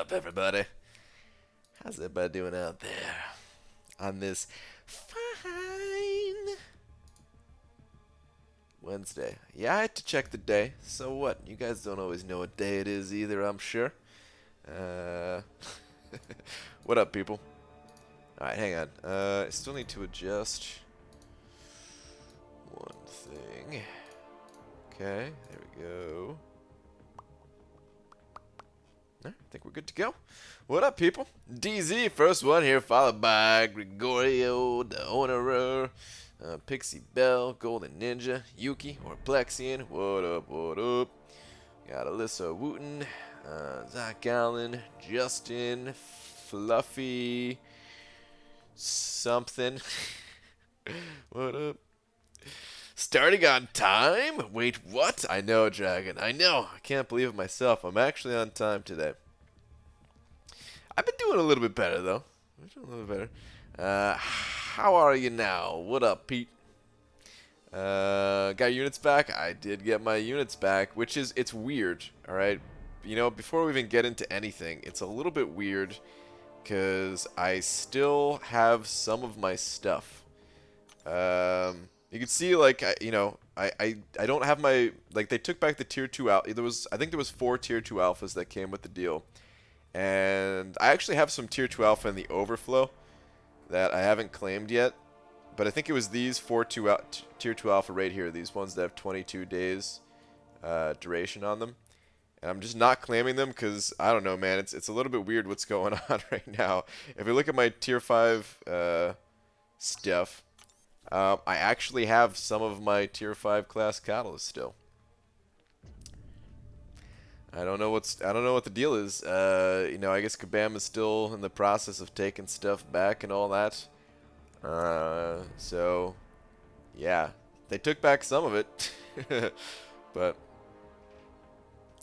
up, everybody? How's everybody doing out there on this fine Wednesday? Yeah, I had to check the day. So what? You guys don't always know what day it is either, I'm sure. Uh, what up, people? Alright, hang on. I still need to adjust one thing. Okay, there we go. I think we're good to go. What up, people? DZ, first one here, followed by Gregorio, the Honorer, Pixie Bell, Golden Ninja, Yuki, or Plexian. What up, what up? Got Alyssa Wooten, Zach Allen, Justin, Fluffy, something. What up? Starting on time? Wait, what? I know, Dragon. I know. I can't believe it myself. I'm actually on time today. I've been doing a little bit better, though. I'm doing a little bit better. How are you now? What up, Pete? Got units back? I did get my units back, which is, it's weird, alright? You know, before we even get into anything, it's a little bit weird because I still have some of my stuff. You can see, like, I don't have my, like, they took back the tier 2 alpha. I think there was 4 tier 2 alphas that came with the deal. And I actually have some tier 2 alpha in the overflow that I haven't claimed yet. But I think it was these 4 tier 2 alpha right here, these ones that have 22 days duration on them. And I'm just not claiming them because, I don't know, man, it's a little bit weird what's going on right now. If you look at my tier 5 stuff, I actually have some of my tier 5 class catalyst still. I don't know what the deal is. You know, I guess Kabam is still in the process of taking stuff back and all that. So yeah, they took back some of it. But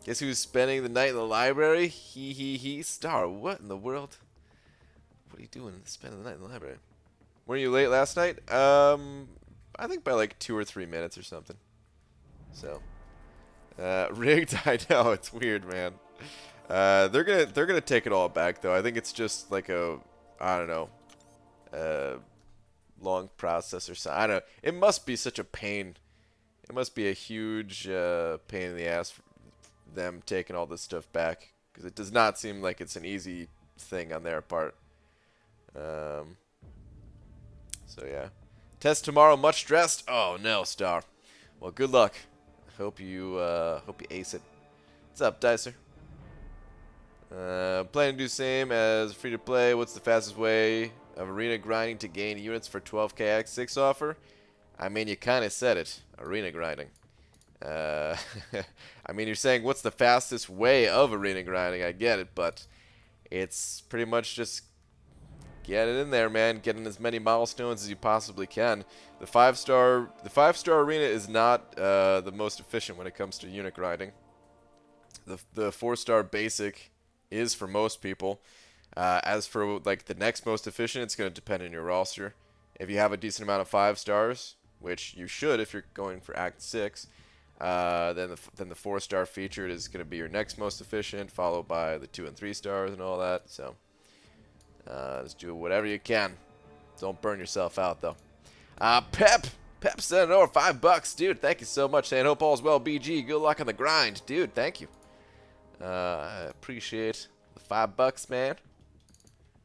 guess who's spending the night in the library? He Star. What in the world? What are you doing spending the night in the library? Were you late last night? I think by like 2 or 3 minutes or something. So, rigged. I know it's weird, man. They're gonna take it all back though. I think it's just like a, I don't know, long process or something. I don't know. It must be such a pain. It must be a huge pain in the ass for them taking all this stuff back because it does not seem like it's an easy thing on their part. So yeah, test tomorrow. Much stressed? Oh no, Star. Well, good luck. Hope you ace it. What's up, Dicer? Planning to do same as free to play. What's the fastest way of arena grinding to gain units for 12k X6 offer? I mean, you kind of said it. Arena grinding. I mean, you're saying what's the fastest way of arena grinding? I get it, but it's pretty much just get it in there, man. Get in as many milestones as you possibly can. The 5-star arena is not the most efficient when it comes to unit grinding. The 4-star basic is for most people. As for like the next most efficient, it's going to depend on your roster. If you have a decent amount of 5 stars, which you should if you're going for Act 6, then the 4-star featured is going to be your next most efficient, followed by the 2 and 3 stars and all that. So just do whatever you can. Don't burn yourself out, though. Pep sent it over $5, dude. Thank you so much. Saying hope all's well, BG. Good luck on the grind, dude. Thank you. I appreciate the $5, man.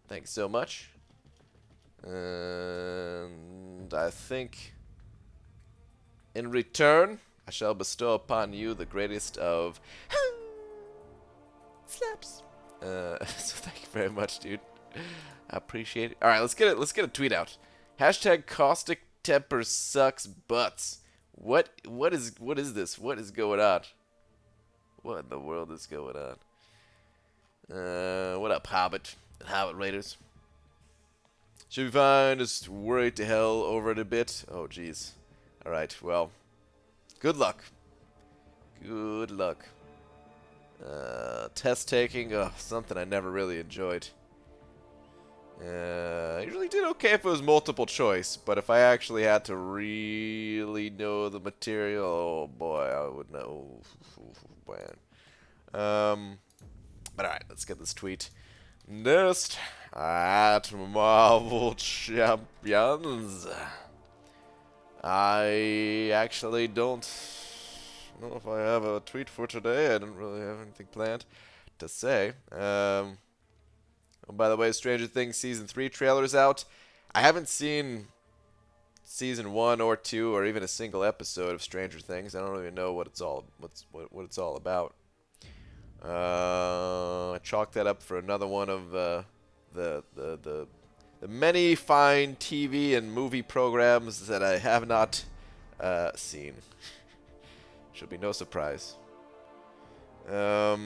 Thank you so much. And I think in return, I shall bestow upon you the greatest of slaps. So thank you very much, dude. I appreciate it. All right, let's get a tweet out. Hashtag caustic temper sucks butts. What is this? What is going on? What in the world is going on? What up, Hobbit and Hobbit Raiders? Should be fine. Just worried to hell over it a bit. Oh, jeez. All right. Well, good luck. Good luck. Test taking. Something I never really enjoyed. I usually did okay if it was multiple choice, but if I actually had to really know the material, oh boy, I would know. Man. But alright, let's get this tweet. Next at Marvel Champions. I actually don't know if I have a tweet for today. I don't really have anything planned to say. Oh, by the way, Stranger Things Season 3 trailer's out. I haven't seen Season 1 or 2 or even a single episode of Stranger Things. I don't even know what it's all about. I chalk that up for another one of the many fine TV and movie programs that I have not seen. Should be no surprise. My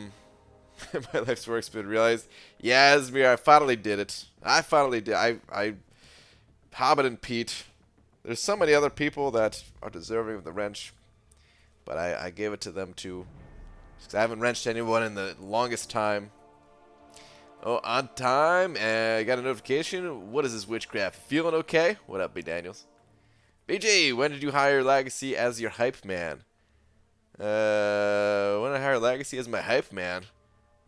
life's work's been realized. Yeah, Asmir, I finally did it. I finally did. I Hobbit and Pete. There's so many other people that are deserving of the wrench, but I gave it to them too. Because I haven't wrenched anyone in the longest time. Oh, on time. I got a notification. What is this witchcraft? Feeling okay? What up, B. Daniels? BG, when did you hire Legacy as your hype man? When I hire Legacy as my hype man?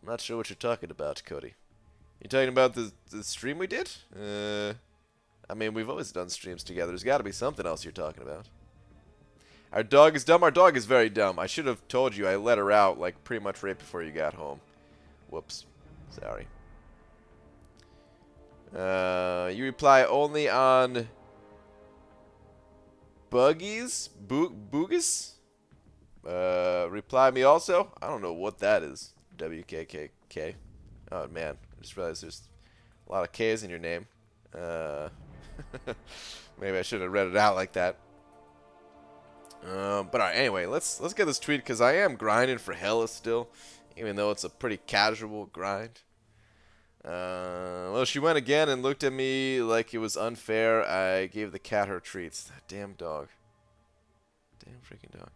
I'm not sure what you're talking about, Cody. You talking about the stream we did? I mean, we've always done streams together. There's got to be something else you're talking about. Our dog is dumb. Our dog is very dumb. I should have told you. I let her out like pretty much right before you got home. Whoops. Sorry. You reply only on Buggies? Boogus? Reply me also? I don't know what that is. WKKK. Oh, man. I just realized there's a lot of K's in your name. Maybe I shouldn't have read it out like that. But alright, anyway, let's get this tweet because I am grinding for Hela still, even though it's a pretty casual grind. Well, she went again and looked at me like it was unfair. I gave the cat her treats. That damn dog. Damn freaking dog.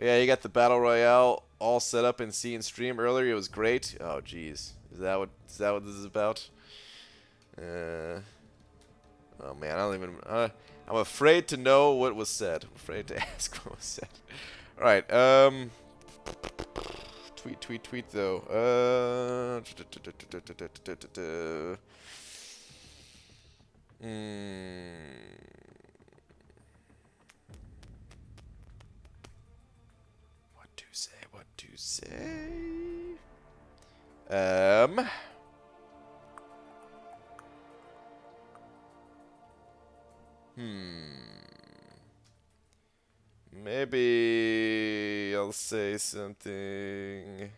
Oh, yeah, you got the Battle Royale all set up in C and stream earlier. It was great. Oh, jeez. Is that what this is about? Oh, man, I don't even... I'm afraid to know what was said. I'm afraid to ask what was said. Alright, tweet, though. What to say? Maybe I'll say something.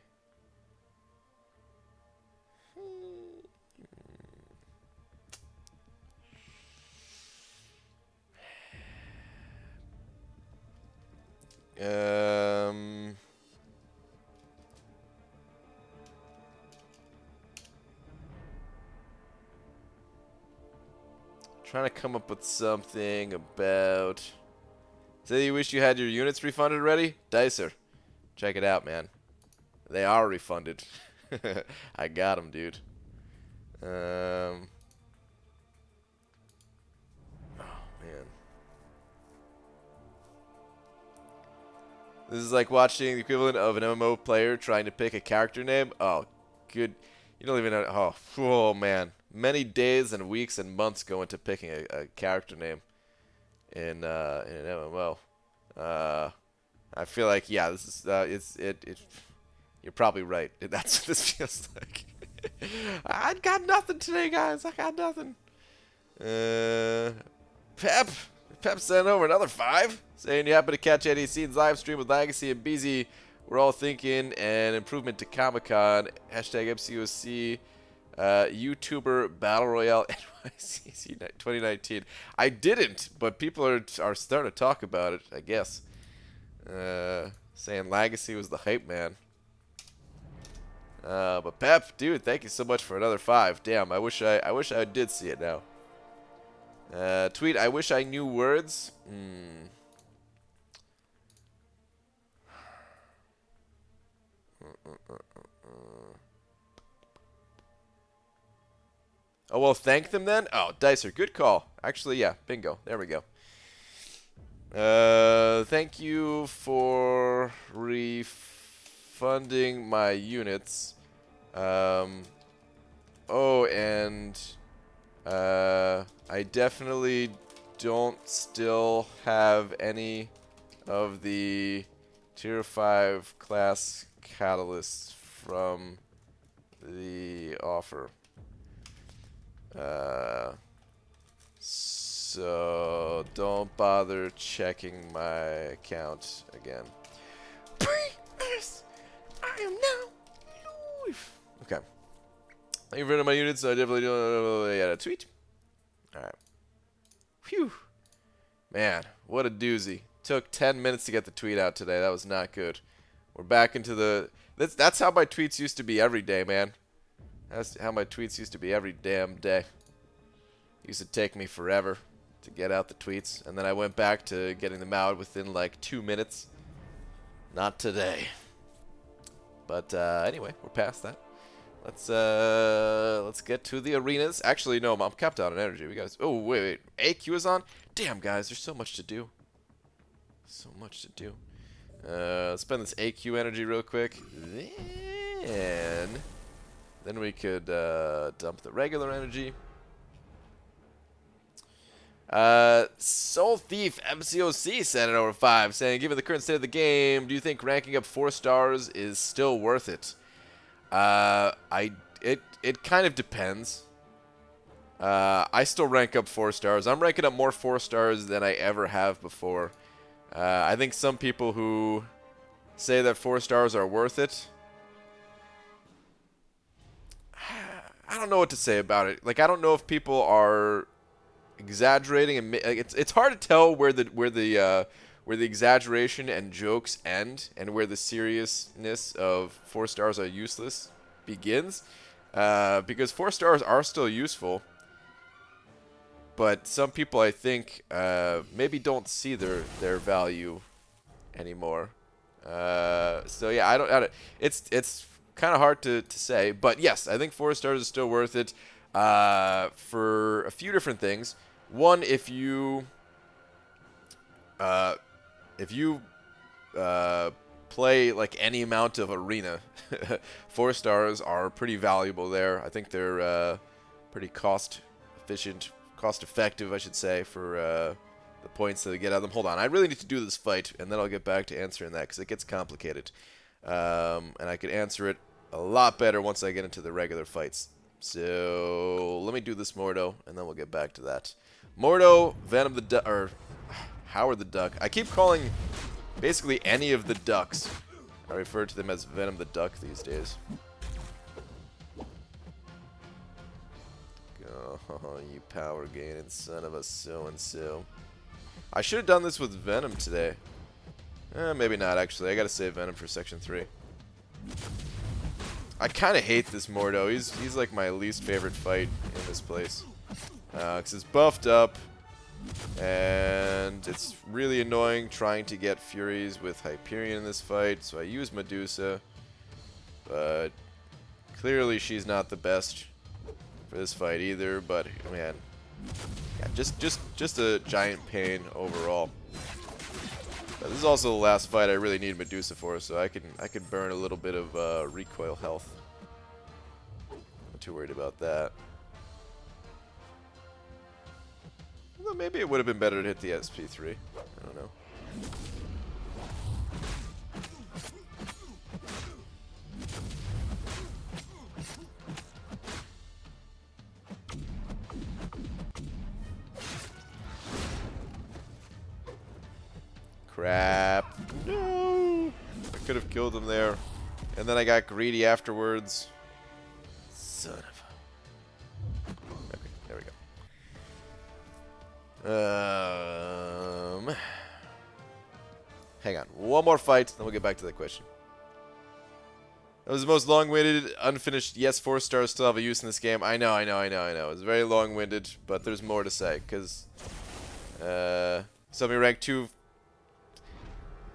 Trying to come up with something about... Say you wish you had your units refunded already? Dicer, check it out, man. They are refunded. I got them, dude. Oh, man. This is like watching the equivalent of an MMO player trying to pick a character name. Oh, good. You don't even know. Oh man. Many days and weeks and months go into picking a character name in an MMO. I feel like, yeah, this is you're probably right. That's what this feels like. I got nothing today, guys. I got nothing. Pep sent over another 5, saying you happen to catch ADC's live stream with Legacy and BZ. We're all thinking an improvement to Comic-Con. Hashtag MCOC. YouTuber Battle Royale NYCC 2019. I didn't, but people are starting to talk about it, I guess. Saying Legacy was the hype man. But Pep, dude, thank you so much for another 5. Damn, I wish I did see it now. Tweet, I wish I knew words. Oh, well, thank them then? Oh, Dicer, good call. Actually, yeah, bingo. There we go. Thank you for refunding my units. Oh, and I definitely don't still have any of the tier 5 class catalysts from the offer. So don't bother checking my account again. I am now live. Okay. Thank you for running my units. I definitely don't. Yeah, a tweet. All right. Phew. Man, what a doozy. Took 10 minutes to get the tweet out today. That was not good. We're back into the... That's how my tweets used to be every day, man. That's how my tweets used to be every damn day. It used to take me forever to get out the tweets. And then I went back to getting them out within like 2 minutes. Not today. But anyway, we're past that. Let's get to the arenas. Actually, no, I'm capped out on energy. We guys. Oh wait. AQ is on. Damn guys, there's so much to do. So much to do. Let's spend this AQ energy real quick. Then we could dump the regular energy. Soul Thief MCOC sent it over 5, saying, given the current state of the game, do you think ranking up 4 stars is still worth it? It kind of depends. I still rank up 4 stars. I'm ranking up more 4 stars than I ever have before. I think some people who say that 4 stars are worth it, I don't know what to say about it. Like, I don't know if people are exaggerating, and it's hard to tell where the exaggeration and jokes end and where the seriousness of 4 stars are useless begins, because 4 stars are still useful, but some people, I think, maybe don't see their value anymore. So yeah, I don't it's kind of hard to say, but yes, I think 4 stars is still worth it for a few different things. One, if you play like any amount of arena, 4 stars are pretty valuable there. I think they're pretty cost effective, I should say, for the points that they get out of them. Hold on, I really need to do this fight, and then I'll get back to answering that because it gets complicated, and I could answer it a lot better once I get into the regular fights. So let me do this Mordo, and then we'll get back to that. Mordo, Venom the Duck, or Howard the Duck. I keep calling basically any of the ducks. I refer to them as Venom the Duck these days. Oh, you power gaining son of a so-and-so. I should have done this with Venom today. Maybe not, actually. I gotta save Venom for Section 3. I kind of hate this Mordo. He's like my least favorite fight in this place. Because it's buffed up, and it's really annoying trying to get Furies with Hyperion in this fight, so I use Medusa, but clearly she's not the best for this fight either, but man, yeah, just a giant pain overall. But this is also the last fight I really need Medusa for, so I can burn a little bit of recoil health. Not too worried about that. Well, maybe it would have been better to hit the SP3. I don't know. Crap. No! I could have killed him there. And then I got greedy afterwards. Son of a... Okay, there we go. Hang on. One more fight, then we'll get back to the question. That was the most long-winded, unfinished. Yes, 4 stars still have a use in this game. I know. It's very long-winded, but there's more to say, because... somebody ranked 2...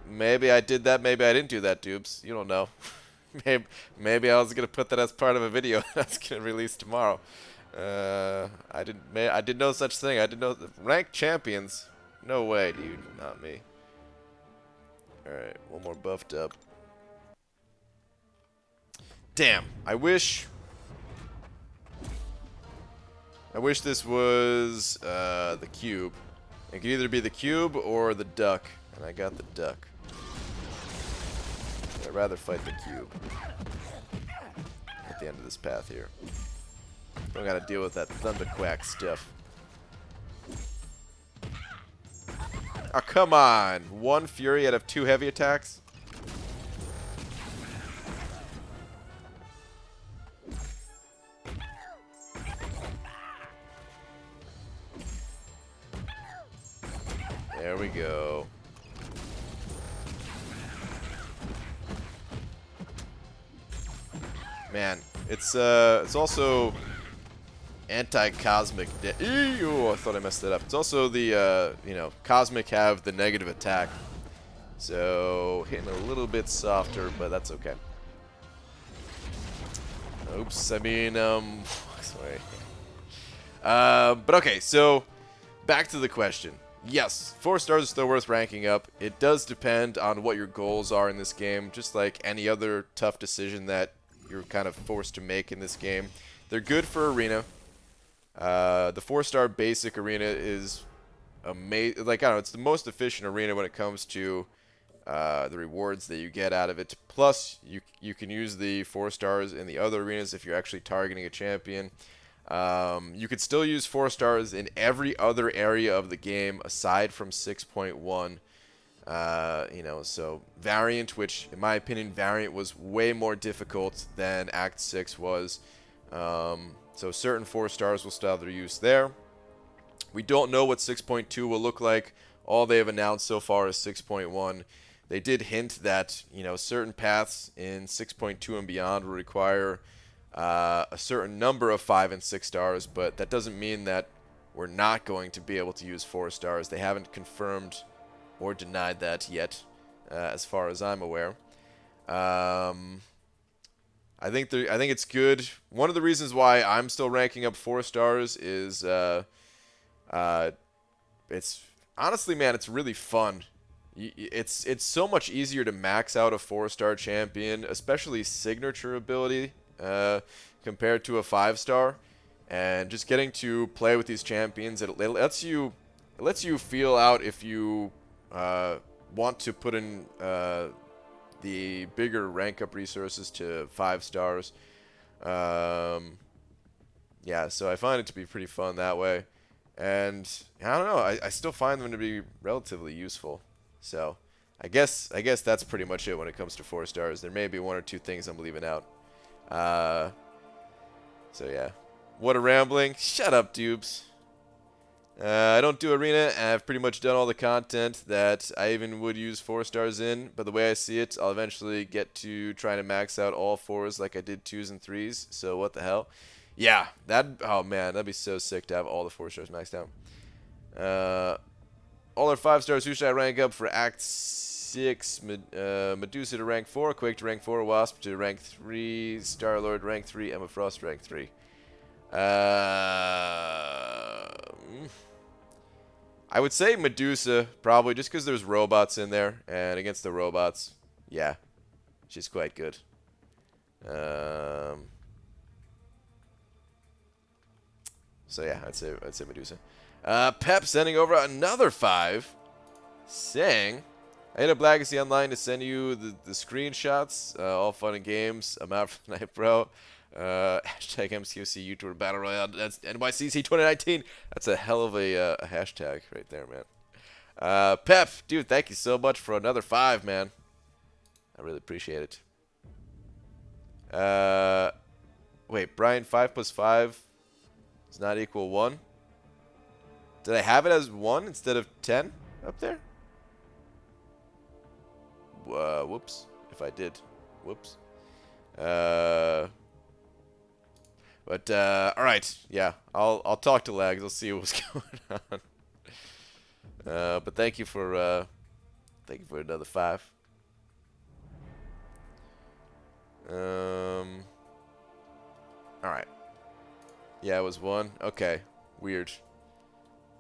Maybe I did that, maybe I didn't do that, dupes. You don't know. maybe I was gonna put that as part of a video that's gonna release tomorrow. I did no such thing. I did no ranked champions. No way, dude. Not me. All right, one more buffed up. Damn. I wish this was the cube. It could either be the cube or the duck, and I got the duck. I'd rather fight the cube at the end of this path here. Don't gotta deal with that thunderquack stuff. Oh, come on. One Fury out of 2 heavy attacks? There we go. Man, it's also anti-cosmic. Ew, I thought I messed it up. It's also the you know, cosmic have the negative attack, so hitting a little bit softer, but that's okay. Oops, I mean, sorry. But okay, so back to the question. Yes, 4 stars is still worth ranking up. It does depend on what your goals are in this game, just like any other tough decision that you're kind of forced to make in this game. They're good for arena. The 4-star basic arena is amazing. Like, I don't know, it's the most efficient arena when it comes to the rewards that you get out of it. Plus, you can use the 4 stars in the other arenas if you're actually targeting a champion. You could still use 4 stars in every other area of the game aside from 6.1. You know, so Variant, which in my opinion, Variant was way more difficult than Act 6 was. So certain 4 stars will still have their use there. We don't know what 6.2 will look like. All they have announced so far is 6.1. They did hint that, you know, certain paths in 6.2 and beyond will require a certain number of 5 and 6 stars, but that doesn't mean that we're not going to be able to use 4 stars. They haven't confirmed or denied that yet, as far as I'm aware. I think it's good. One of the reasons why I'm still ranking up 4 stars is it's honestly, man, it's really fun. It's so much easier to max out a 4-star champion, especially signature ability, compared to a 5-star. And just getting to play with these champions, it lets you feel out if you want to put in the bigger rank up resources to 5 stars. Yeah, so I find it to be pretty fun that way. And I don't know, I still find them to be relatively useful. So I guess that's pretty much it when it comes to 4 stars. There may be 1 or 2 things I'm leaving out. So yeah. What a rambling. Shut up, dupes. I don't do arena, and I've pretty much done all the content that I even would use 4 stars in, but the way I see it, I'll eventually get to trying to max out all 4s like I did 2s and 3s, so what the hell. Yeah, oh man, that'd be so sick to have all the 4 stars maxed out. All our 5 stars, who should I rank up for Act 6? Medusa to rank 4, Quake to rank 4, Wasp to rank 3, Star-Lord rank 3, Emma Frost rank 3. I would say Medusa, probably, just because there's robots in there, and against the robots, yeah, she's quite good. So yeah, I'd say Medusa. Pep sending over another 5, saying, I hit up Legacy Online to send you the screenshots. All fun and games. I'm out for the night, bro. Hashtag MCOC YouTuber Battle Royale. That's NYCC 2019. That's a hell of a hashtag right there, man. Pep, dude, thank you so much for another 5, man. I really appreciate it. Wait, Brian, 5 plus 5 does not equal 1. Did I have it as 1 instead of 10 up there? Whoops. If I did. Whoops. But alright, yeah. I'll talk to Lags. I'll see what's going on. But thank you for another 5. Alright. Yeah, it was 1. Okay. Weird.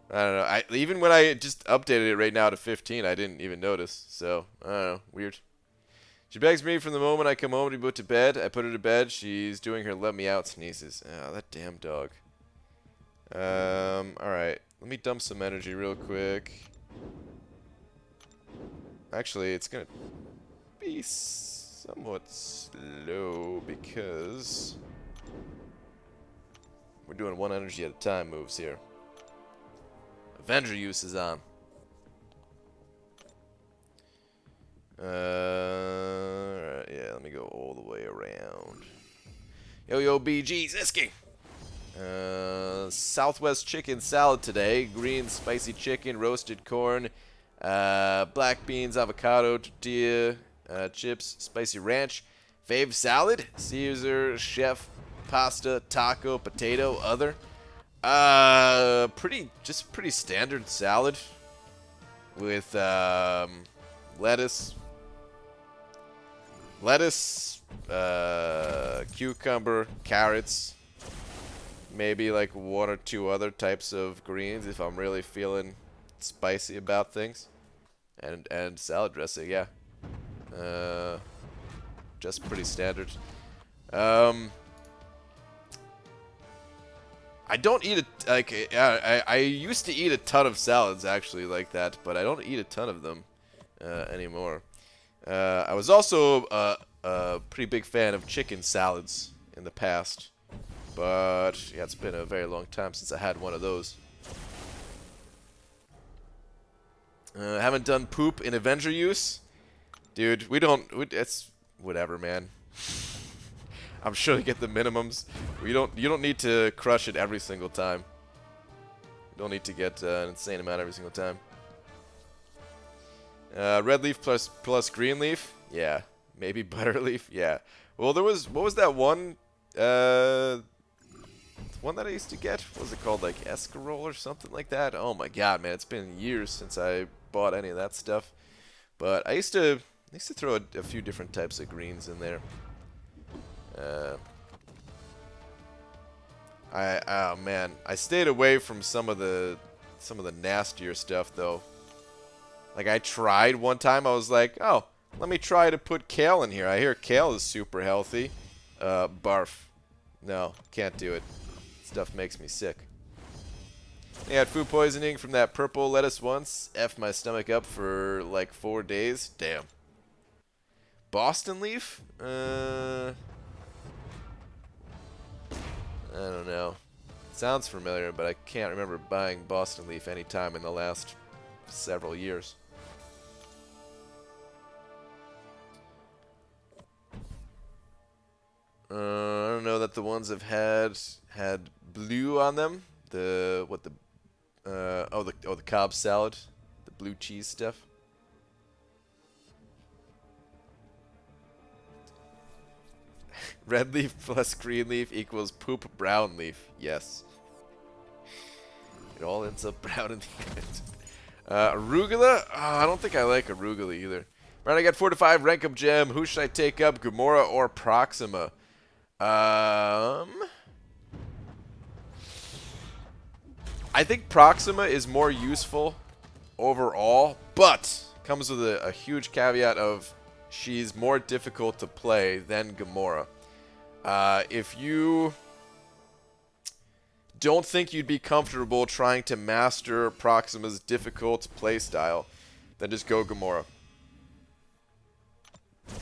I don't know. Even when I just updated it right now to 15, I didn't even notice. So, I don't know. Weird. She begs me from the moment I come home to put to bed. I put her to bed. She's doing her let me out sneezes. Oh, that damn dog. Alright. Let me dump some energy real quick. Actually, it's gonna be somewhat slow because we're doing one energy at a time moves here. Avenger use is on. Alright, yeah, let me go all the way around. Yo, BG, Ziski! Southwest chicken salad today. Green spicy chicken, roasted corn, black beans, avocado, tortilla, chips, spicy ranch. Fave salad, Caesar, chef, pasta, taco, potato, other. Pretty standard salad with lettuce, cucumber, carrots, maybe like one or two other types of greens if I'm really feeling spicy about things, and salad dressing, yeah. Just pretty standard. I don't eat I used to eat a ton of salads actually like that, but I don't eat a ton of them anymore. I was also a pretty big fan of chicken salads in the past, but yeah, it's been a very long time since I had one of those. Haven't done poop in Avenger use, dude. It's whatever, man. I'm sure to get the minimums. You don't need to crush it every single time. You don't need to get an insane amount every single time. Red leaf plus green leaf? Yeah. Maybe butter leaf? Yeah. Well, what was that one one that I used to get? What was it called? Like Escarole or something like that? Oh my god, man, it's been years since I bought any of that stuff. But I used to throw a few different types of greens in there. Oh man, I stayed away from some of the nastier stuff though. Like I tried one time, I was like, oh, let me try to put kale in here. I hear kale is super healthy. Barf. No, can't do it. Stuff makes me sick. I had food poisoning from that purple lettuce once. F my stomach up for like 4 days. Damn. Boston leaf? I don't know. Sounds familiar, but I can't remember buying Boston leaf any time in the last several years. I don't know that the ones I've had blue on them. The Cobb salad, the blue cheese stuff. Red leaf plus green leaf equals poop brown leaf. Yes. It all ends up brown in the end. Arugula? Oh, I don't think I like arugula either. Right, I got 4 to 5 rank up gem. Who should I take up, Gamora or Proxima? I think Proxima is more useful overall, but comes with a huge caveat of she's more difficult to play than Gamora. If you don't think you'd be comfortable trying to master Proxima's difficult playstyle, then just go Gamora.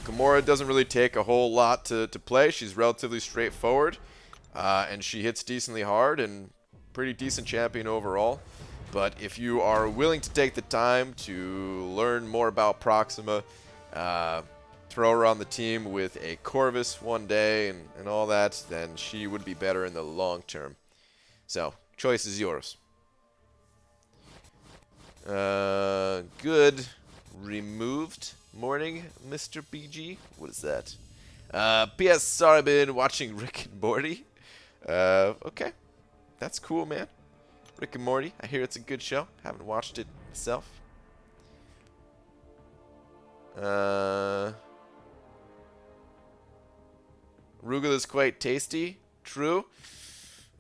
Gamora doesn't really take a whole lot to play. She's relatively straightforward, and she hits decently hard and pretty decent champion overall. But if you are willing to take the time to learn more about Proxima, throw her on the team with a Corvus one day and all that, then she would be better in the long term. So, choice is yours. Good. Removed. Morning, Mr. BG. What is that? P.S. Sorry, I've been watching Rick and Morty. Okay. That's cool, man. Rick and Morty. I hear it's a good show. Haven't watched it myself. Arugula is quite tasty. True.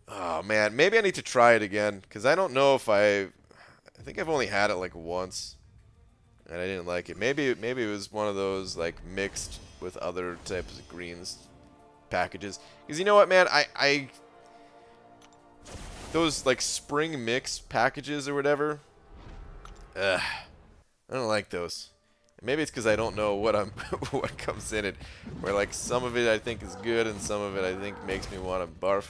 Oh, man. Maybe I need to try it again, because I don't know if I think I've only had it like once. and I didn't like it. Maybe it was one of those like mixed with other types of greens packages. Because you know what, man, I those like spring mix packages or whatever. Ugh, I don't like those. Maybe it's because I don't know what I'm what comes in it. Where like some of it I think is good and some of it I think makes me want to barf.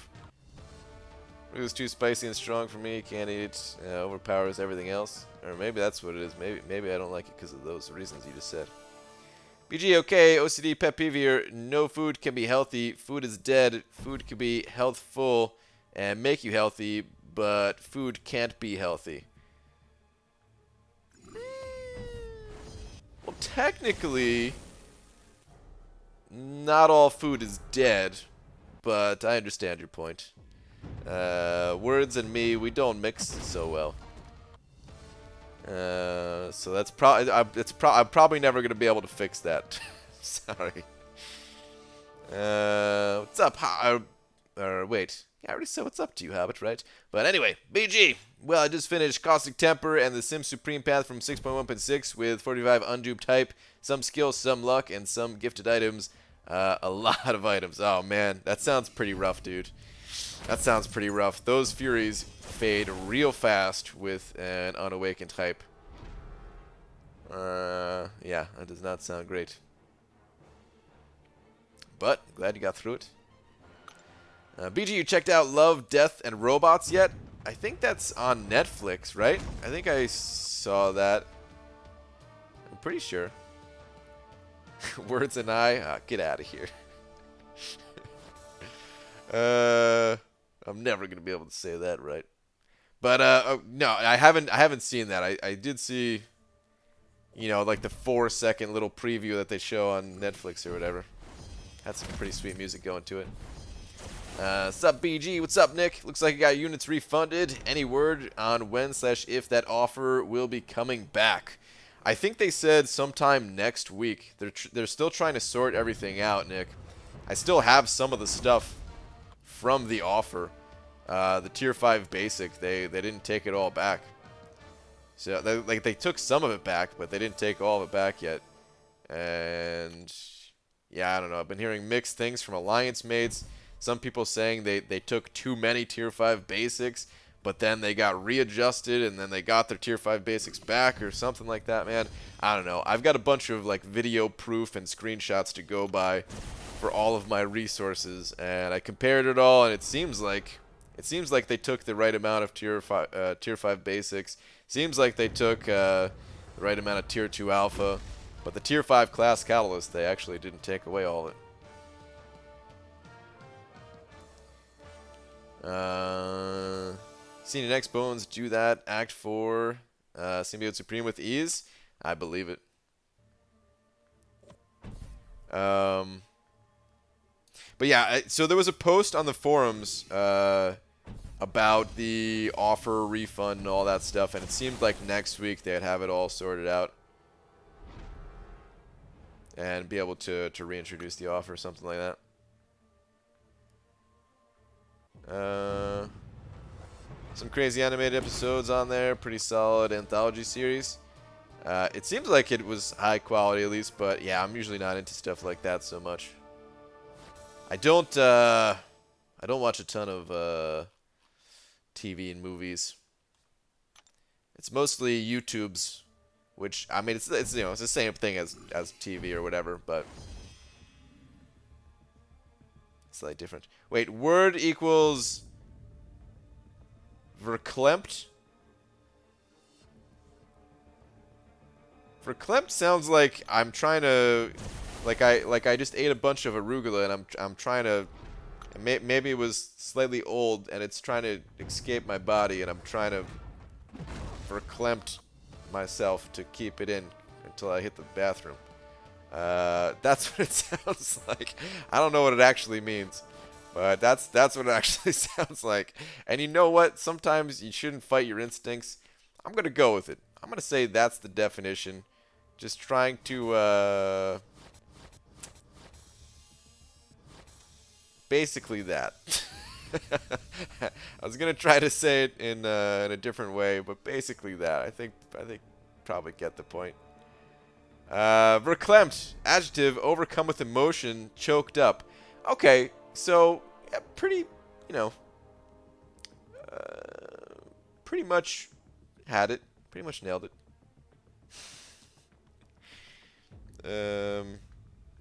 It was too spicy and strong for me. Can't eat it. Overpowers everything else. Or maybe that's what it is. Maybe I don't like it because of those reasons you just said. BG, okay. OCD pet peeve here. No food can be healthy. Food is dead. Food can be healthful and make you healthy, but food can't be healthy. Well, technically, not all food is dead, but I understand your point. Words and me, we don't mix so well. So that's probably I'm probably never gonna be able to fix that. Sorry. What's up? Wait. Yeah, I already said what's up to you, Hobbit, right? But anyway, BG. Well, I just finished Caustic Temper and the Sim Supreme Path from 6.1.6 with 45 unduped type, some skill, some luck, and some gifted items. A lot of items. Oh man, that sounds pretty rough, dude. That sounds pretty rough. Those Furies fade real fast with an unawakened type. Yeah, that does not sound great. But, glad you got through it. BG, you checked out Love, Death, and Robots yet? I think that's on Netflix, right? I think I saw that. I'm pretty sure. Words and I, get out of here. I'm never gonna be able to say that right. But no, I haven't seen that. I did see, you know, like the 4-second little preview that they show on Netflix or whatever. Had some pretty sweet music going to it. Sup BG, what's up Nick? Looks like you got units refunded. Any word on when/if that offer will be coming back? I think they said sometime next week. They're still trying to sort everything out, Nick. I still have some of the stuff from the offer. The tier 5 basic, they didn't take it all back. So they took some of it back, but they didn't take all of it back yet. And yeah, I don't know. I've been hearing mixed things from Alliance mates. Some people saying they took too many tier 5 basics, but then they got readjusted and then they got their tier 5 basics back or something like that, man. I don't know. I've got a bunch of like video proof and screenshots to go by for all of my resources, and I compared it all, and it seems like they took the right amount of tier 5 basics. Seems like they took the right amount of tier 2 alpha, but the tier 5 class catalyst, they actually didn't take away all of it. Seen an X Bones do that Act 4 Symbiote Supreme with ease? I believe it. But yeah, so there was a post on the forums about the offer, refund, and all that stuff, and it seemed like next week they'd have it all sorted out and be able to reintroduce the offer or something like that. Some crazy animated episodes on there, pretty solid anthology series. It seems like it was high quality at least, but yeah, I'm usually not into stuff like that so much. I don't watch a ton of TV and movies. It's mostly YouTube's, which I mean it's you know it's the same thing as TV or whatever, but slightly different. Wait, word equals verklempt? Verklempt sounds like I'm trying to like I just ate a bunch of arugula and I'm trying to maybe it was slightly old and it's trying to escape my body and I'm trying to verklempt myself to keep it in until I hit the bathroom. That's what it sounds like. I don't know what it actually means, but that's what it actually sounds like. And you know what? Sometimes you shouldn't fight your instincts. I'm gonna go with it. I'm gonna say that's the definition. Just trying to basically that. I was gonna try to say it in a different way, but basically that. I think probably get the point. Verklempt. Adjective, overcome with emotion, choked up. Okay, so, yeah, pretty, you know, pretty much had it. Pretty much nailed it.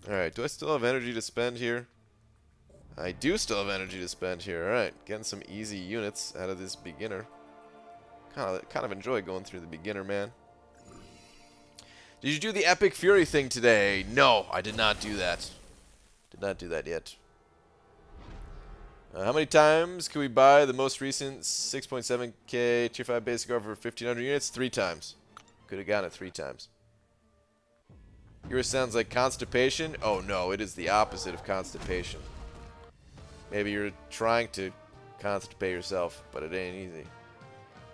Alright, do I still have energy to spend here? I do still have energy to spend here. Alright, getting some easy units out of this beginner. Kind of enjoy going through the beginner, man. Did you do the Epic Fury thing today? No, I did not do that. Did not do that yet. How many times can we buy the most recent 6.7k Tier 5 basic offer for 1,500 units? 3 times. Could have gotten it 3 times. Yours sounds like constipation. Oh no, it is the opposite of constipation. Maybe you're trying to constipate yourself, but it ain't easy.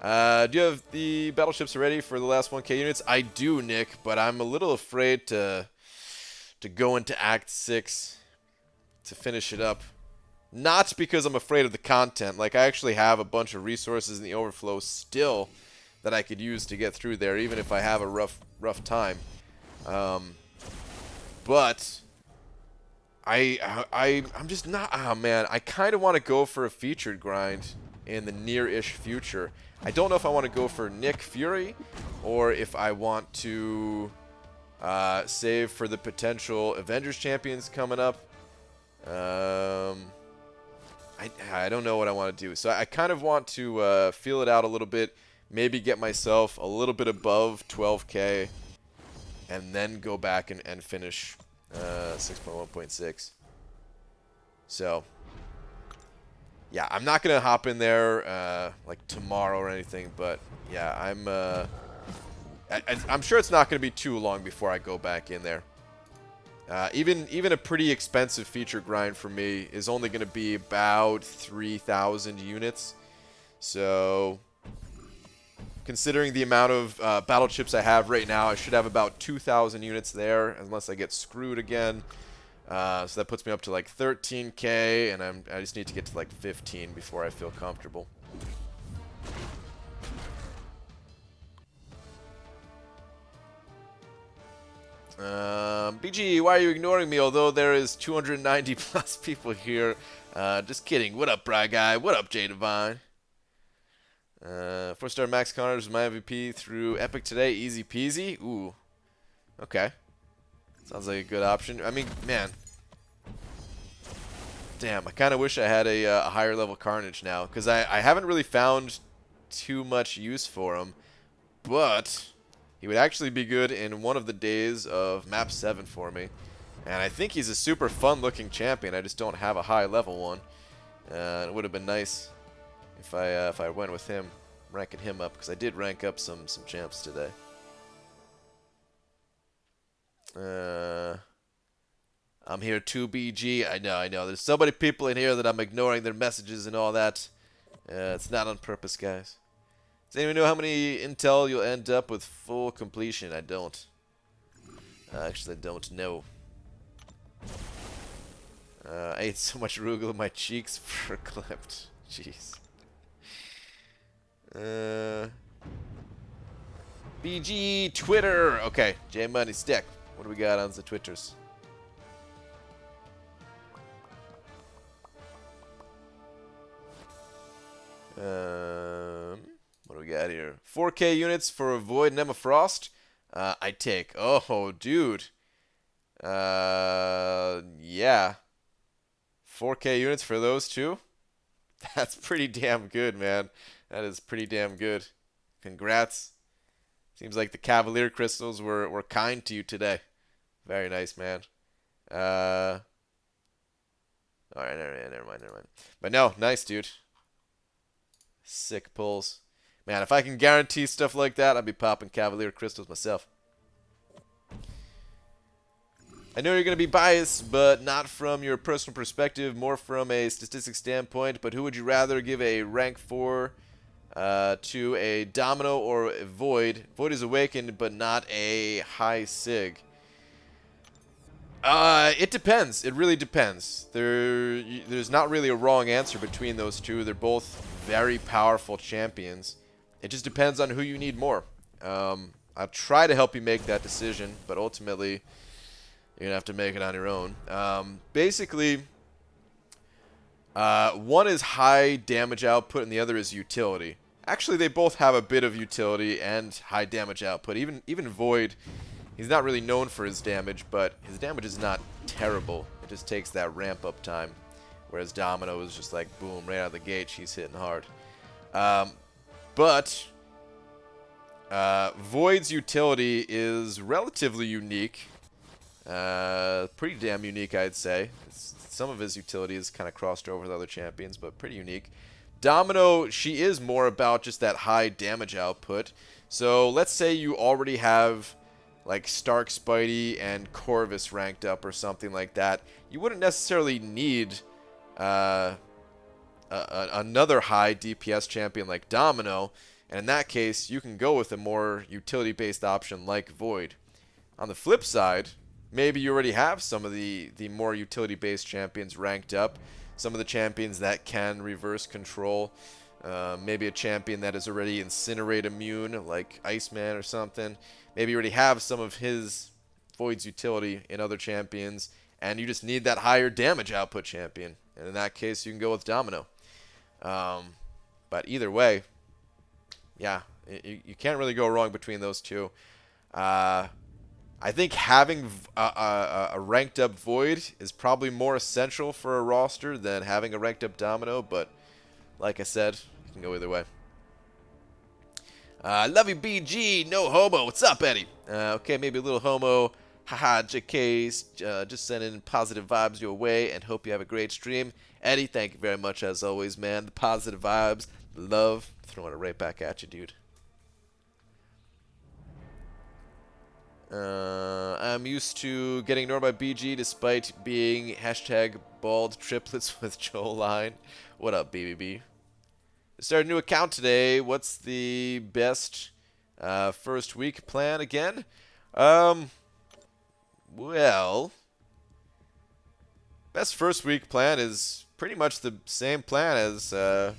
Do you have the battleships ready for the last 1k units? I do, Nick, but I'm a little afraid to go into Act 6 to finish it up. Not because I'm afraid of the content. Like, I actually have a bunch of resources in the overflow still that I could use to get through there, even if I have a rough time. But I'm just not. Oh man, I kind of want to go for a featured grind in the near-ish future. I don't know if I want to go for Nick Fury or if I want to save for the potential Avengers champions coming up. I don't know what I want to do. So I kind of want to feel it out a little bit. Maybe get myself a little bit above 12k. And then go back and finish 6.1.6. So, yeah, I'm not going to hop in there like tomorrow or anything. But, yeah, I'm sure it's not going to be too long before I go back in there. Even a pretty expensive feature grind for me is only going to be about 3,000 units. So, considering the amount of battle chips I have right now, I should have about 2,000 units there, unless I get screwed again. So that puts me up to like 13k, and I just need to get to like 15 before I feel comfortable. BG, why are you ignoring me? Although there is 290 plus people here. Just kidding. What up, Bry Guy? What up, J Divine? 4-star Max Connors was my MVP through Epic today. Easy peasy. Ooh. Okay. Sounds like a good option. I mean, man. Damn, I kind of wish I had a higher level Carnage now. Because I haven't really found too much use for him. But he would actually be good in one of the days of Map 7 for me. And I think he's a super fun looking champion. I just don't have a high level one. It would have been nice if I went with him, ranking him up, because I did rank up some champs today. I'm here too, BG. I know. There's so many people in here that I'm ignoring their messages and all that. It's not on purpose, guys. Does anyone know how many intel you'll end up with full completion? I don't. Actually, I don't know. I ate so much arugula, my cheeks were clipped. Jeez. BG Twitter. Okay, J Money Stick. What do we got on the Twitters? What do we got here? 4K units for a Void and Emma Frost. I take. Oh, dude. Yeah. 4K units for those two? That's pretty damn good, man. That is pretty damn good. Congrats. Seems like the Cavalier Crystals were kind to you today. Very nice, man. Alright, never mind. But no, nice, dude. Sick pulls. Man, if I can guarantee stuff like that, I'd be popping Cavalier Crystals myself. I know you're going to be biased, but not from your personal perspective, more from a statistics standpoint. But who would you rather give a rank 4 to, a Domino or a Void? Void is Awakened, but not a high Sig. It depends. It really depends. There's not really a wrong answer between those two. They're both very powerful champions. It just depends on who you need more. I'll try to help you make that decision, but ultimately, you're going to have to make it on your own. Basically, one is high damage output and the other is utility. Actually, they both have a bit of utility and high damage output. Even Void, he's not really known for his damage, but his damage is not terrible. It just takes that ramp-up time. Whereas Domino is just like, boom, right out of the gate, she's hitting hard. But Void's utility is relatively unique. Pretty damn unique, I'd say. Some of his utility is kind of crossed over with other champions, but pretty unique. Domino, she is more about just that high damage output. So let's say you already have like Stark Spidey and Corvus ranked up or something like that. You wouldn't necessarily need another high DPS champion like Domino. And in that case, you can go with a more utility-based option like Void. On the flip side, maybe you already have some of the more utility-based champions ranked up. Some of the champions that can reverse control. Maybe a champion that is already Incinerate immune, like Iceman or something. Maybe you already have some of his Void's utility in other champions, and you just need that higher damage output champion. And in that case, you can go with Domino. But either way, yeah, you can't really go wrong between those two. I think having a ranked up Void is probably more essential for a roster than having a ranked up Domino, but like I said, you can go either way. Love you, BG. No homo. What's up, Eddie? Okay, maybe a little homo. Haha, JK's. Just sending positive vibes your way and hope you have a great stream. Eddie, thank you very much as always, man. The positive vibes, the love. Throwing it right back at you, dude. I'm used to getting ignored by BG despite being #bald triplets with Joe Line. What up, BBB? Start a new account today. What's the best first week plan again? Well, best first week plan is pretty much the same plan as the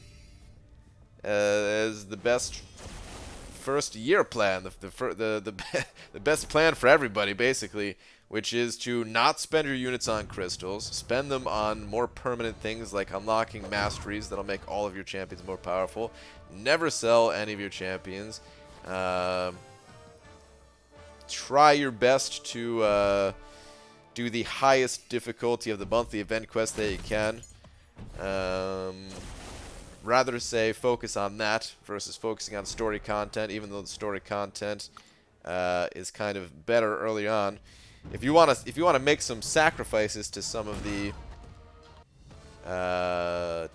best first year plan, the best plan for everybody basically, which is to not spend your units on crystals, spend them on more permanent things like unlocking masteries that'll make all of your champions more powerful. Never sell any of your champions. Try your best to do the highest difficulty of the monthly event quest that you can. Rather say focus on that versus focusing on story content, even though the story content is kind of better early on. If you want to make some sacrifices to some of the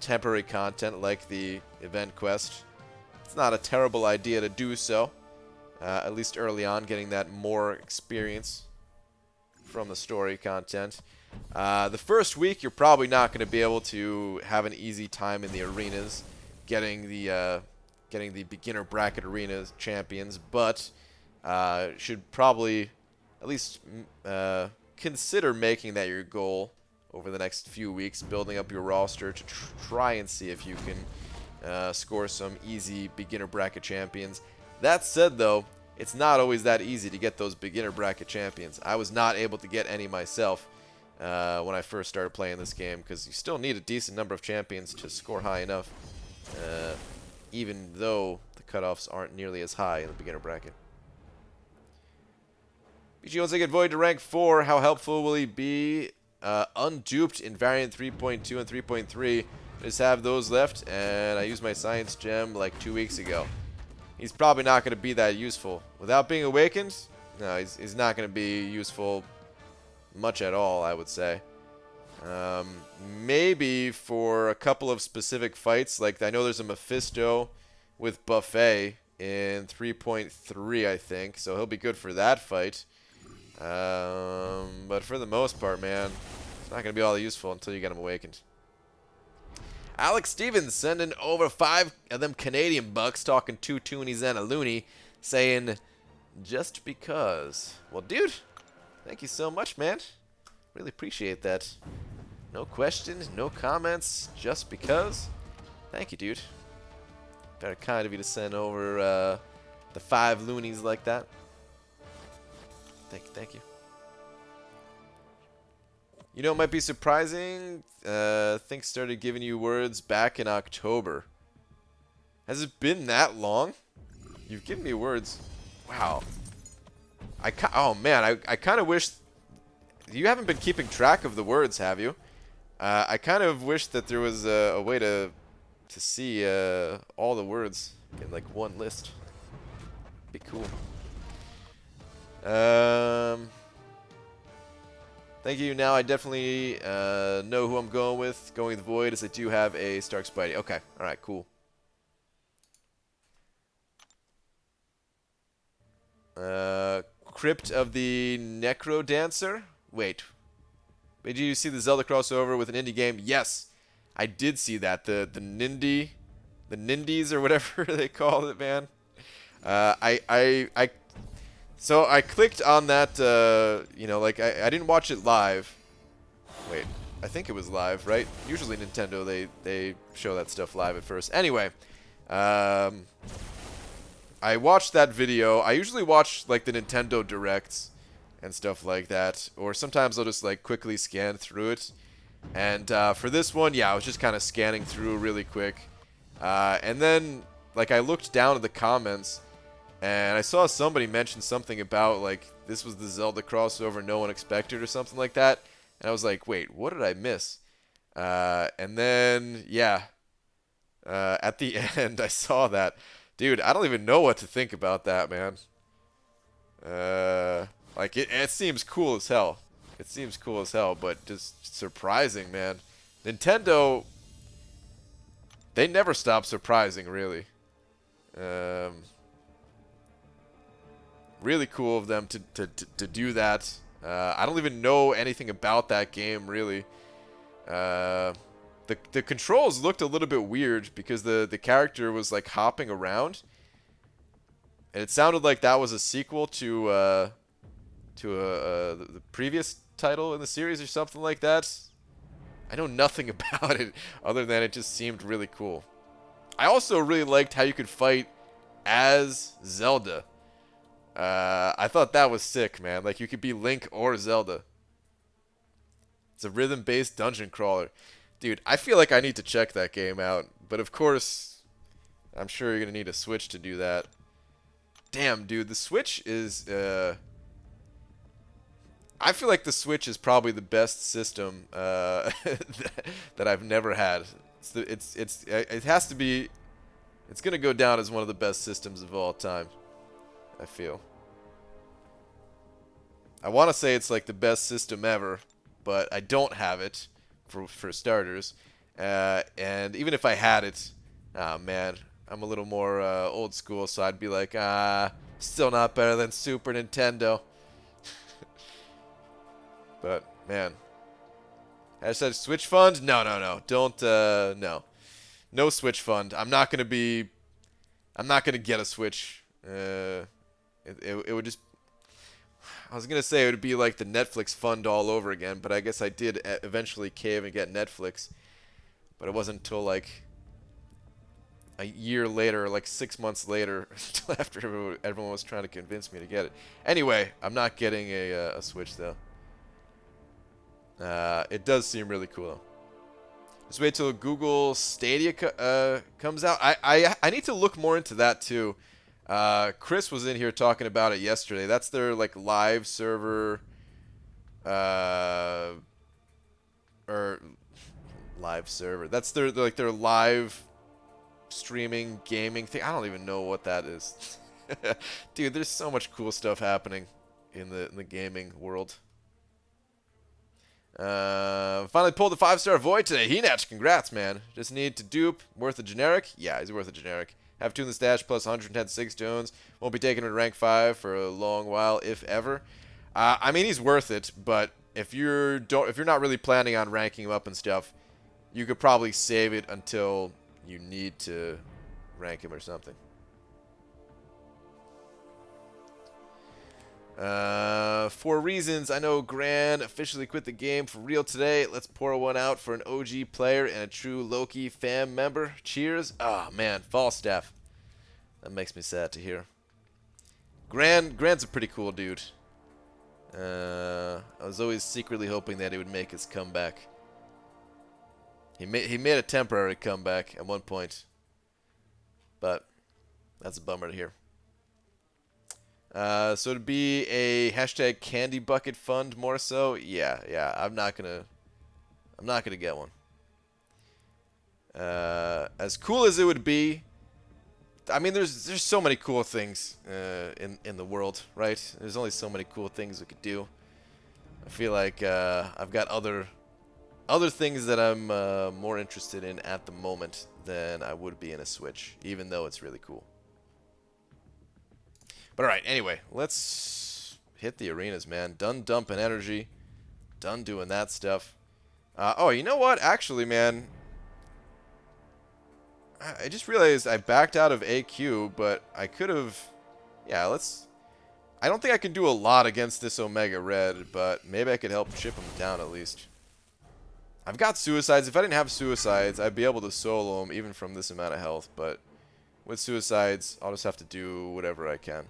temporary content like the event quest, it's not a terrible idea to do so. At least early on, getting that more experience from the story content. The first week, you're probably not going to be able to have an easy time in the arenas, getting the beginner bracket arenas champions, but should probably at least consider making that your goal over the next few weeks, building up your roster to try and see if you can score some easy beginner bracket champions. That said, though, it's not always that easy to get those beginner bracket champions. I was not able to get any myself when I first started playing this game, because you still need a decent number of champions to score high enough, even though the cutoffs aren't nearly as high in the beginner bracket. BG wants to get Void to rank 4. How helpful will he be? Unduped in variant 3.2 and 3.3. Just have those left, and I used my science gem like 2 weeks ago. He's probably not going to be that useful. Without being awakened, no, he's not going to be useful much at all, I would say. Maybe for a couple of specific fights, like I know there's a Mephisto with Buffet in 3.3, I think, so he'll be good for that fight. But for the most part, man, it's not going to be all that useful until you get him awakened. Alex Stevens sending over 5 of them Canadian bucks, talking 2 toonies and a loony, saying, just because. Well, dude, thank you so much, man. Really appreciate that. No questions, no comments, just because. Thank you, dude. Very kind of you to send over the 5 loonies like that. Thank you. You know, it might be surprising. Things started giving you words back in October. Has it been that long? You've given me words. Wow. Oh man, I kind of wish you haven't been keeping track of the words, have you? I kind of wish that there was a way to see all the words in like one list. Be cool. Thank you. Now I definitely know who I'm going with. Going with the Void, as I do have a Stark Spidey. Okay. All right. Cool. Crypt of the Necro Dancer. Wait. Did you see the Zelda crossover with an indie game? Yes, I did see that. The Nindies or whatever they call it, man. So I clicked on that. You know, like I didn't watch it live. Wait, I think it was live, right? Usually Nintendo they show that stuff live at first. Anyway, I watched that video. I usually watch like the Nintendo Directs and stuff like that, or sometimes I'll just like quickly scan through it. And for this one, yeah, I was just kind of scanning through really quick, and then like I looked down at the comments, and I saw somebody mention something about like this was the Zelda crossover no one expected or something like that, and I was like, wait, what did I miss? And then yeah, at the end I saw that. Dude, I don't even know what to think about that, man. Like, it seems cool as hell. It seems cool as hell, but just surprising, man. Nintendo, they never stop surprising, really. Really cool of them to do that. I don't even know anything about that game, really. The controls looked a little bit weird because the character was, like, hopping around. And it sounded like that was a sequel to the previous title in the series or something like that. I know nothing about it other than it just seemed really cool. I also really liked how you could fight as Zelda. I thought that was sick, man. Like, you could be Link or Zelda. It's a rhythm-based dungeon crawler. Dude, I feel like I need to check that game out. But of course, I'm sure you're going to need a Switch to do that. Damn, dude, the Switch is... I feel like the Switch is probably the best system that I've never had. It has to be... It's going to go down as one of the best systems of all time, I feel. I want to say it's like the best system ever, but I don't have it, for starters. And even if I had it, oh man, I'm a little more old school, so I'd be like, still not better than Super Nintendo. But, man. Hashtag Switch Fund? No. Don't, no. No Switch Fund. I'm not going to get a Switch. It would just... I was going to say it would be like the Netflix fund all over again, but I guess I did eventually cave and get Netflix. But it wasn't until like a year later, like 6 months later, until after everyone was trying to convince me to get it. Anyway, I'm not getting a Switch though. It does seem really cool though. Just wait till Google Stadia comes out. I need to look more into that too. Chris was in here talking about it yesterday. That's their like live server, or live server. That's their live streaming gaming thing. I don't even know what that is. Dude, there's so much cool stuff happening in the gaming world. Finally pulled the 5-star Void today. Henach, congrats, man. Just need to dupe. Worth a generic? Yeah, he's worth a generic. Have 2 in the stash plus 110 6 stones. Won't be taking him to rank 5 for a long while, if ever. I mean, he's worth it, but if you're not really planning on ranking him up and stuff, you could probably save it until you need to rank him or something. For reasons, I know Gran officially quit the game for real today. Let's pour one out for an OG player and a true Loki fam member. Cheers. Oh, man. Falstaff. That makes me sad to hear. Gran's a pretty cool dude. I was always secretly hoping that he would make his comeback. He made a temporary comeback at one point, but that's a bummer to hear. So it'd be a hashtag candy bucket fund more so. Yeah. I'm not gonna get one. As cool as it would be, I mean, there's so many cool things in the world, right? There's only so many cool things we could do. I feel like I've got other things that I'm more interested in at the moment than I would be in a Switch, even though it's really cool. But alright, anyway, let's hit the arenas, man. Done dumping energy. Done doing that stuff. Oh, you know what? Actually, man, I just realized I backed out of AQ, but I could have... Yeah, let's... I don't think I can do a lot against this Omega Red, but maybe I could help chip him down at least. I've got Suicides. If I didn't have Suicides, I'd be able to solo him even from this amount of health, but with Suicides, I'll just have to do whatever I can.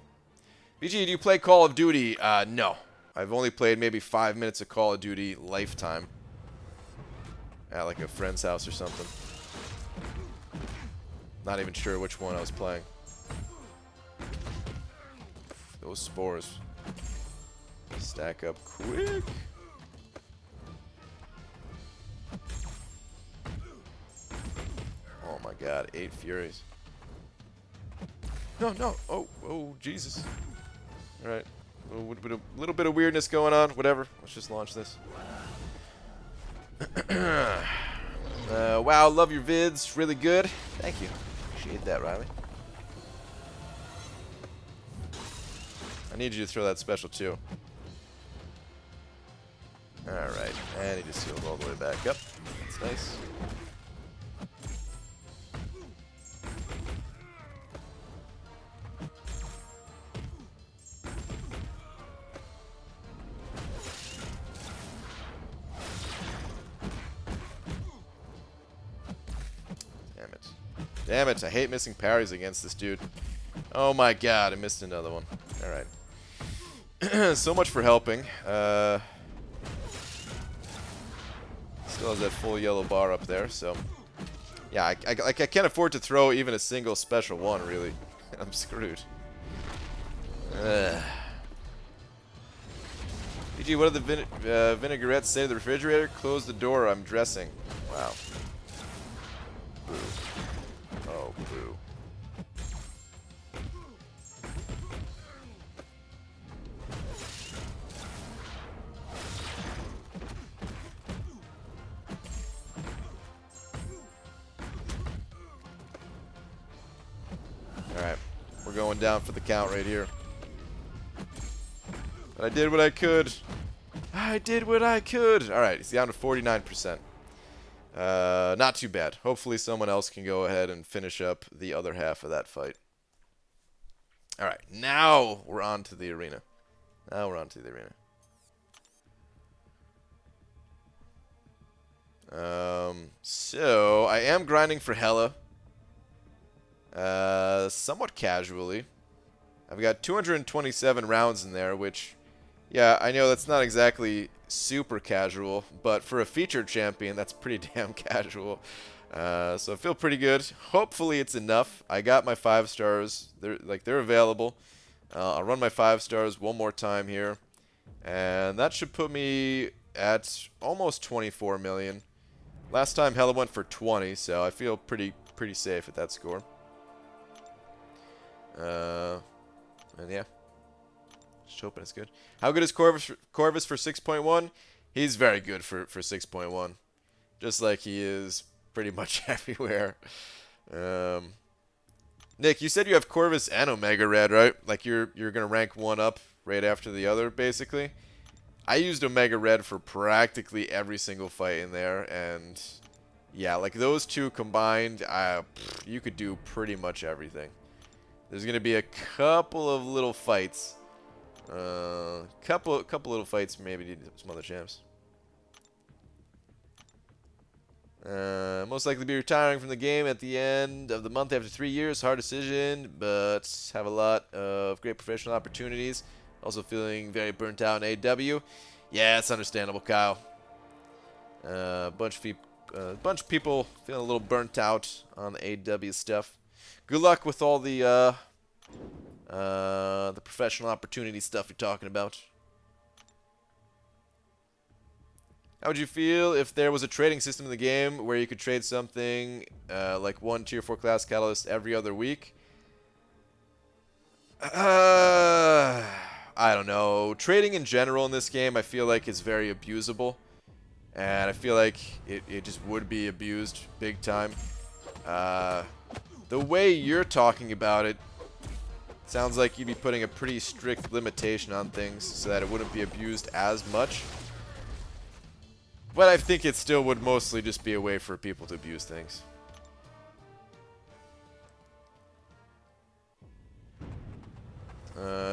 BG, do you play Call of Duty? No. I've only played maybe 5 minutes of Call of Duty lifetime. At like a friend's house or something. Not even sure which one I was playing. Those spores stack up quick. Oh my god, 8 Furies. No. Oh, Jesus. Alright. A little bit of weirdness going on. Whatever. Let's just launch this. Wow, love your vids. Really good. Thank you. Appreciate that, Riley. I need you to throw that special too. Alright. And he just healed all the way back up. That's nice. Damn it, I hate missing parries against this dude. Oh my god, I missed another one. Alright. So much for helping. Still has that full yellow bar up there, so... Yeah, I can't afford to throw even a single special one, really. I'm screwed. BG, what did the vinaigrettes say to the refrigerator? Close the door, I'm dressing. Wow. Boo. Oh, boo. Alright. We're going down for the count right here. But I did what I could. I did what I could. Alright, it's down to 49%. Not too bad. Hopefully someone else can go ahead and finish up the other half of that fight. Alright, now we're on to the arena. So, I am grinding for Hela. Somewhat casually. I've got 227 rounds in there, which, yeah, I know that's not exactly super casual, but for a featured champion, that's pretty damn casual. So I feel pretty good. Hopefully it's enough. I got my 5 stars. They're available. I'll run my 5 stars one more time here, and that should put me at almost 24 million. Last time Hela went for 20, so I feel pretty safe at that score. And yeah. Just hoping it's good. How good is Corvus for 6.1? He's very good for 6.1. Just like he is pretty much everywhere. Nick, you said you have Corvus and Omega Red, right? Like you're gonna rank one up right after the other, basically. I used Omega Red for practically every single fight in there, and yeah, like those two combined, you could do pretty much everything. There's gonna be a couple of little fights. Couple little fights, maybe some other champs. Most likely be retiring from the game at the end of the month after 3 years. Hard decision, but have a lot of great professional opportunities. Also feeling very burnt out in AW. Yeah, it's understandable, Kyle. Bunch of people feeling a little burnt out on the AW stuff. Good luck with all the professional opportunity stuff you're talking about. How would you feel if there was a trading system in the game where you could trade something like one Tier 4 class catalyst every other week? I don't know. Trading in general in this game I feel like is very abusable. And I feel like it just would be abused big time. The way you're talking about it sounds like you'd be putting a pretty strict limitation on things so that it wouldn't be abused as much. But I think it still would mostly just be a way for people to abuse things.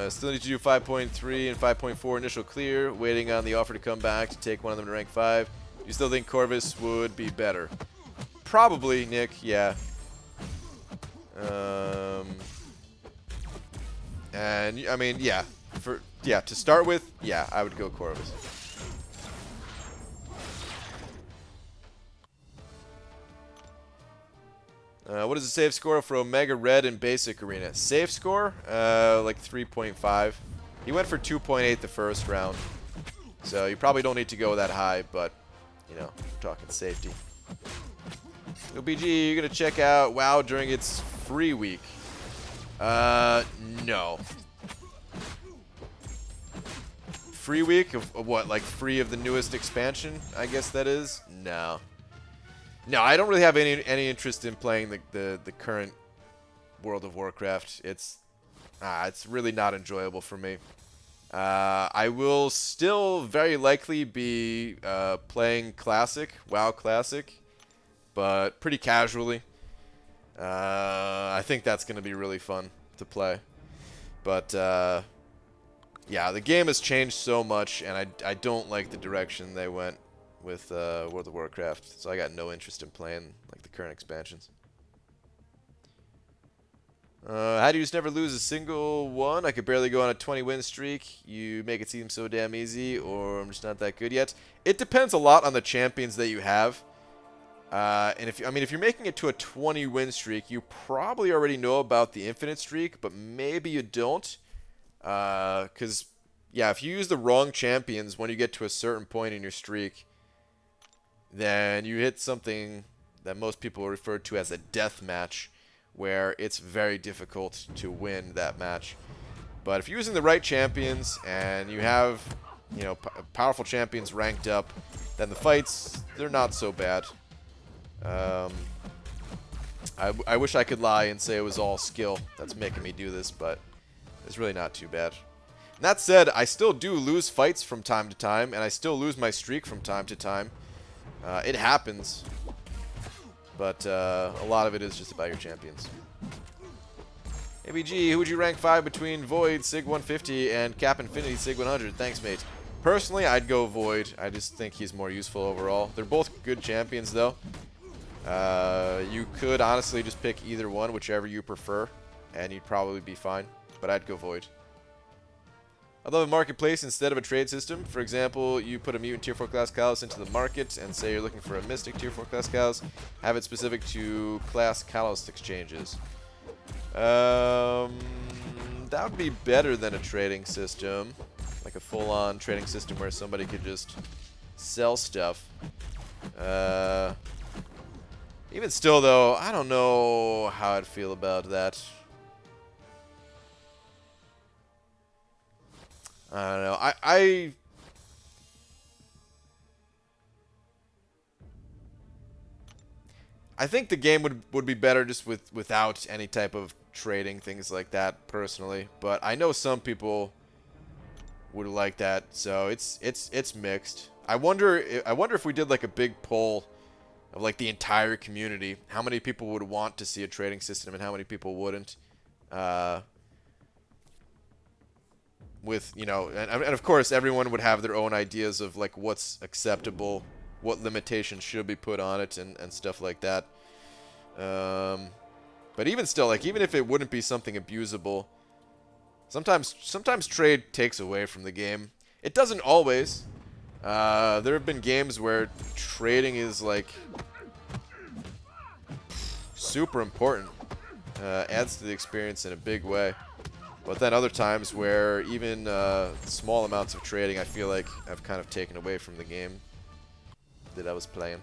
Still need to do 5.3 and 5.4 initial clear, waiting on the offer to come back to take one of them to rank 5. Do you still think Corvus would be better? Probably, Nick, yeah. And, I mean, yeah. To start with, yeah, I would go Corvus. What is the save score for Omega Red in Basic Arena? Save score? Like 3.5. He went for 2.8 the first round. So you probably don't need to go that high, but, you know, we're talking safety. OBG, you're going to check out WoW during its free week. No. Free week of what? Like free of the newest expansion, I guess that is? No. No, I don't really have any interest in playing the current World of Warcraft. It's really not enjoyable for me. I will still very likely be playing Classic, WoW Classic, but pretty casually. I think that's going to be really fun to play. But, yeah, the game has changed so much, and I don't like the direction they went with World of Warcraft, so I got no interest in playing like the current expansions. How do you just never lose a single one? I could barely go on a 20-win streak. You make it seem so damn easy, or I'm just not that good yet. It depends a lot on the champions that you have. And if you're making it to a 20-win streak, you probably already know about the infinite streak, but maybe you don't. Because, yeah, if you use the wrong champions when you get to a certain point in your streak, then you hit something that most people refer to as a death match, where it's very difficult to win that match. But if you're using the right champions and you have, you know, powerful champions ranked up, then the fights, they're not so bad. I wish I could lie and say it was all skill that's making me do this, but it's really not too bad. And that said, I still do lose fights from time to time, and I still lose my streak from time to time. It happens, but a lot of it is just about your champions. ABG, who would you rank 5 between Void, Sig 150, and Cap Infinity, Sig 100? Thanks, mate. Personally, I'd go Void. I just think he's more useful overall. They're both good champions, though. You could honestly just pick either one, whichever you prefer, and you'd probably be fine. But I'd go Void. I'd love a marketplace instead of a trade system. For example, you put a mutant tier 4 class Kalos into the market and say you're looking for a mystic tier 4 class Kalos. Have it specific to class Kalos exchanges. That would be better than a trading system. Like a full-on trading system where somebody could just sell stuff. Even still, though, I don't know how I'd feel about that. I don't know. I think the game would be better just without any type of trading, things like that, personally. But I know some people would like that, so it's mixed. I wonder if we did like a big poll of like the entire community, how many people would want to see a trading system and how many people wouldn't. With, you know, and of course everyone would have their own ideas of like what's acceptable, what limitations should be put on it, and stuff like that. But even still, like, even if it wouldn't be something abusable, Sometimes trade takes away from the game. It doesn't always. There have been games where trading is like super important. Adds to the experience in a big way. But then other times where even small amounts of trading, I feel like I've kind of taken away from the game that I was playing.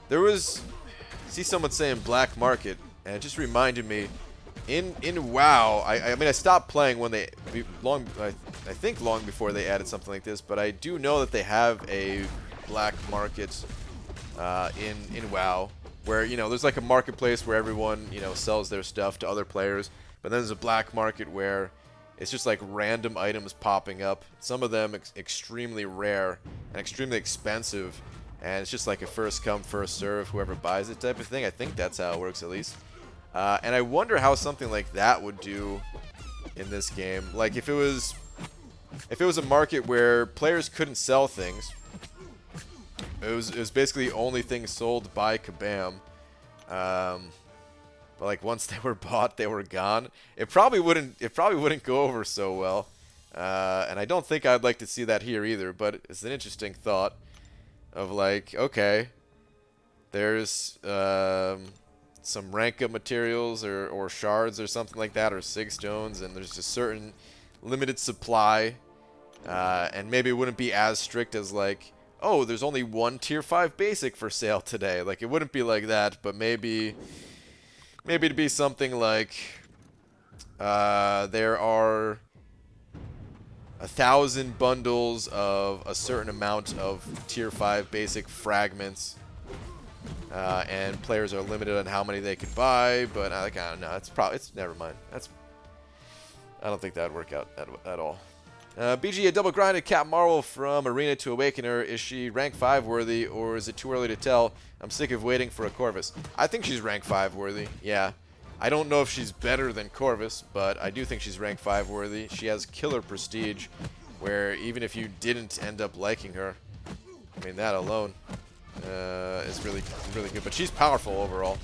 There was, see someone saying black market, and it just reminded me, in WoW, I mean I stopped playing when they I think long before they added something like this, but I do know that they have a black market in WoW, where there's like a marketplace where everyone sells their stuff to other players, but then there's a black market where it's just like random items popping up. Some of them extremely rare and extremely expensive. And it's just like a first come, first serve, whoever buys it type of thing. I think that's how it works, at least. And I wonder how something like that would do in this game. Like if it was a market where players couldn't sell things. It was basically only things sold by Kabam. But like once they were bought, they were gone. It probably wouldn't go over so well. And I don't think I'd like to see that here either. But it's an interesting thought. Of like, okay, there's some rank up materials or shards or something like that, or sig stones, and there's a certain limited supply, and maybe it wouldn't be as strict as like, oh, there's only one tier 5 basic for sale today. Like it wouldn't be like that, but maybe it'd be something like there are 1,000 bundles of a certain amount of tier 5 basic fragments, and players are limited on how many they can buy. But I don't know. It's never mind. I don't think that'd work out at all. BG, a double grinded Cap Marvel from Arena to Awakener. Is she rank 5 worthy, or is it too early to tell? I'm sick of waiting for a Corvus. I think she's rank 5 worthy. Yeah. I don't know if she's better than Corvus, but I do think she's rank 5 worthy. She has killer prestige, where even if you didn't end up liking her, I mean, that alone is really good. But she's powerful overall.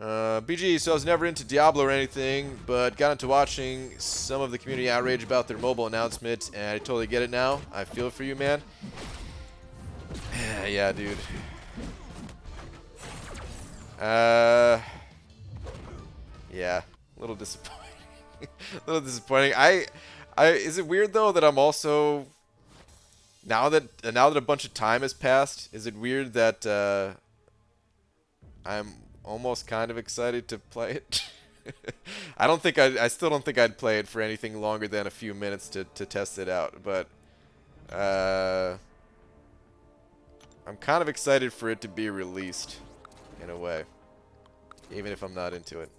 BG, so I was never into Diablo or anything, but got into watching some of the community outrage about their mobile announcement, and I totally get it now. I feel for you, man. Yeah, dude. Yeah, a little disappointing. A little disappointing. Is it weird though that I'm also now that a bunch of time has passed? Is it weird that I'm almost kind of excited to play it? I still don't think I'd play it for anything longer than a few minutes to test it out, but I'm kind of excited for it to be released, in a way, even if I'm not into it.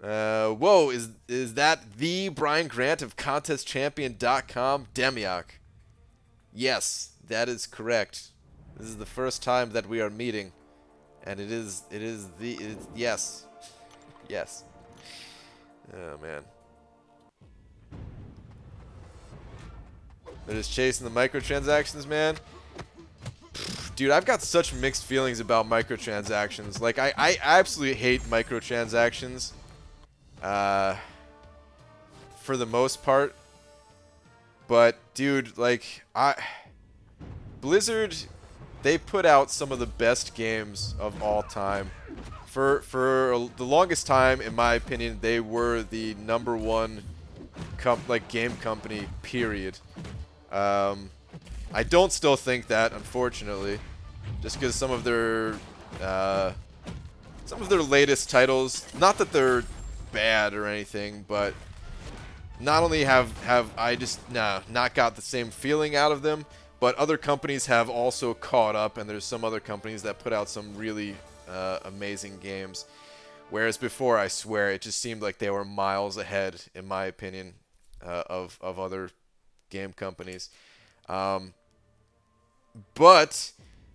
Whoa, is that the Brian Grant of ContestChampion.com? Demiok. Yes, that is correct. This is the first time that we are meeting, and yes. Yes. Oh, man. They're just chasing the microtransactions, man. Dude, I've got such mixed feelings about microtransactions. Like, I absolutely hate microtransactions. For the most part. But, dude, like, Blizzard, they put out some of the best games of all time. For the longest time, in my opinion, they were the #1 game company, period. I don't still think that, unfortunately, just because some of their latest titles, not that they're bad or anything, but not only have I just not got the same feeling out of them, but other companies have also caught up, and there's some other companies that put out some really amazing games. Whereas before, I swear, it just seemed like they were miles ahead, in my opinion, of other game companies. But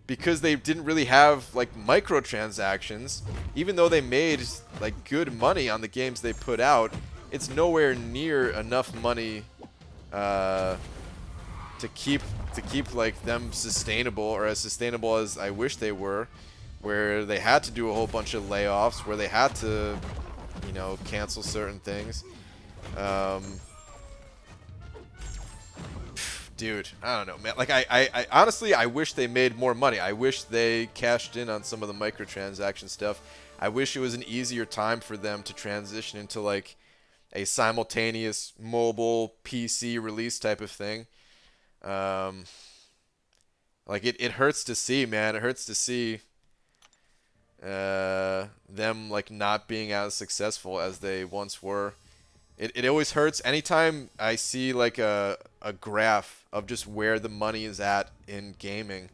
because they didn't really have like microtransactions, even though they made like good money on the games they put out, it's nowhere near enough money to keep like them sustainable, or as sustainable as I wish they were, where they had to do a whole bunch of layoffs, where they had to, you know, cancel certain things. Dude, I don't know, man. Like, I honestly, I wish they made more money. I wish they cashed in on some of the microtransaction stuff. I wish it was an easier time for them to transition into, like, a simultaneous mobile PC release type of thing. Like, it hurts to see, man. It hurts to see them, like, not being as successful as they once were. It always hurts anytime I see, like, a graph of just where the money is at in gaming,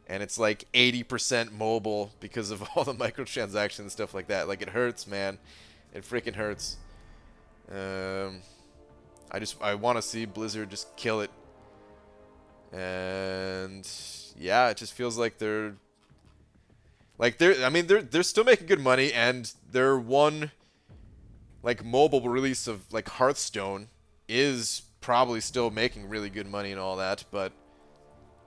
and it's like 80% mobile because of all the microtransactions and stuff like that. Like, it hurts, man. It freaking hurts. I want to see Blizzard just kill it. And yeah, it just feels like they're still making good money, and their one, like, mobile release of, like, Hearthstone is probably still making really good money and all that, but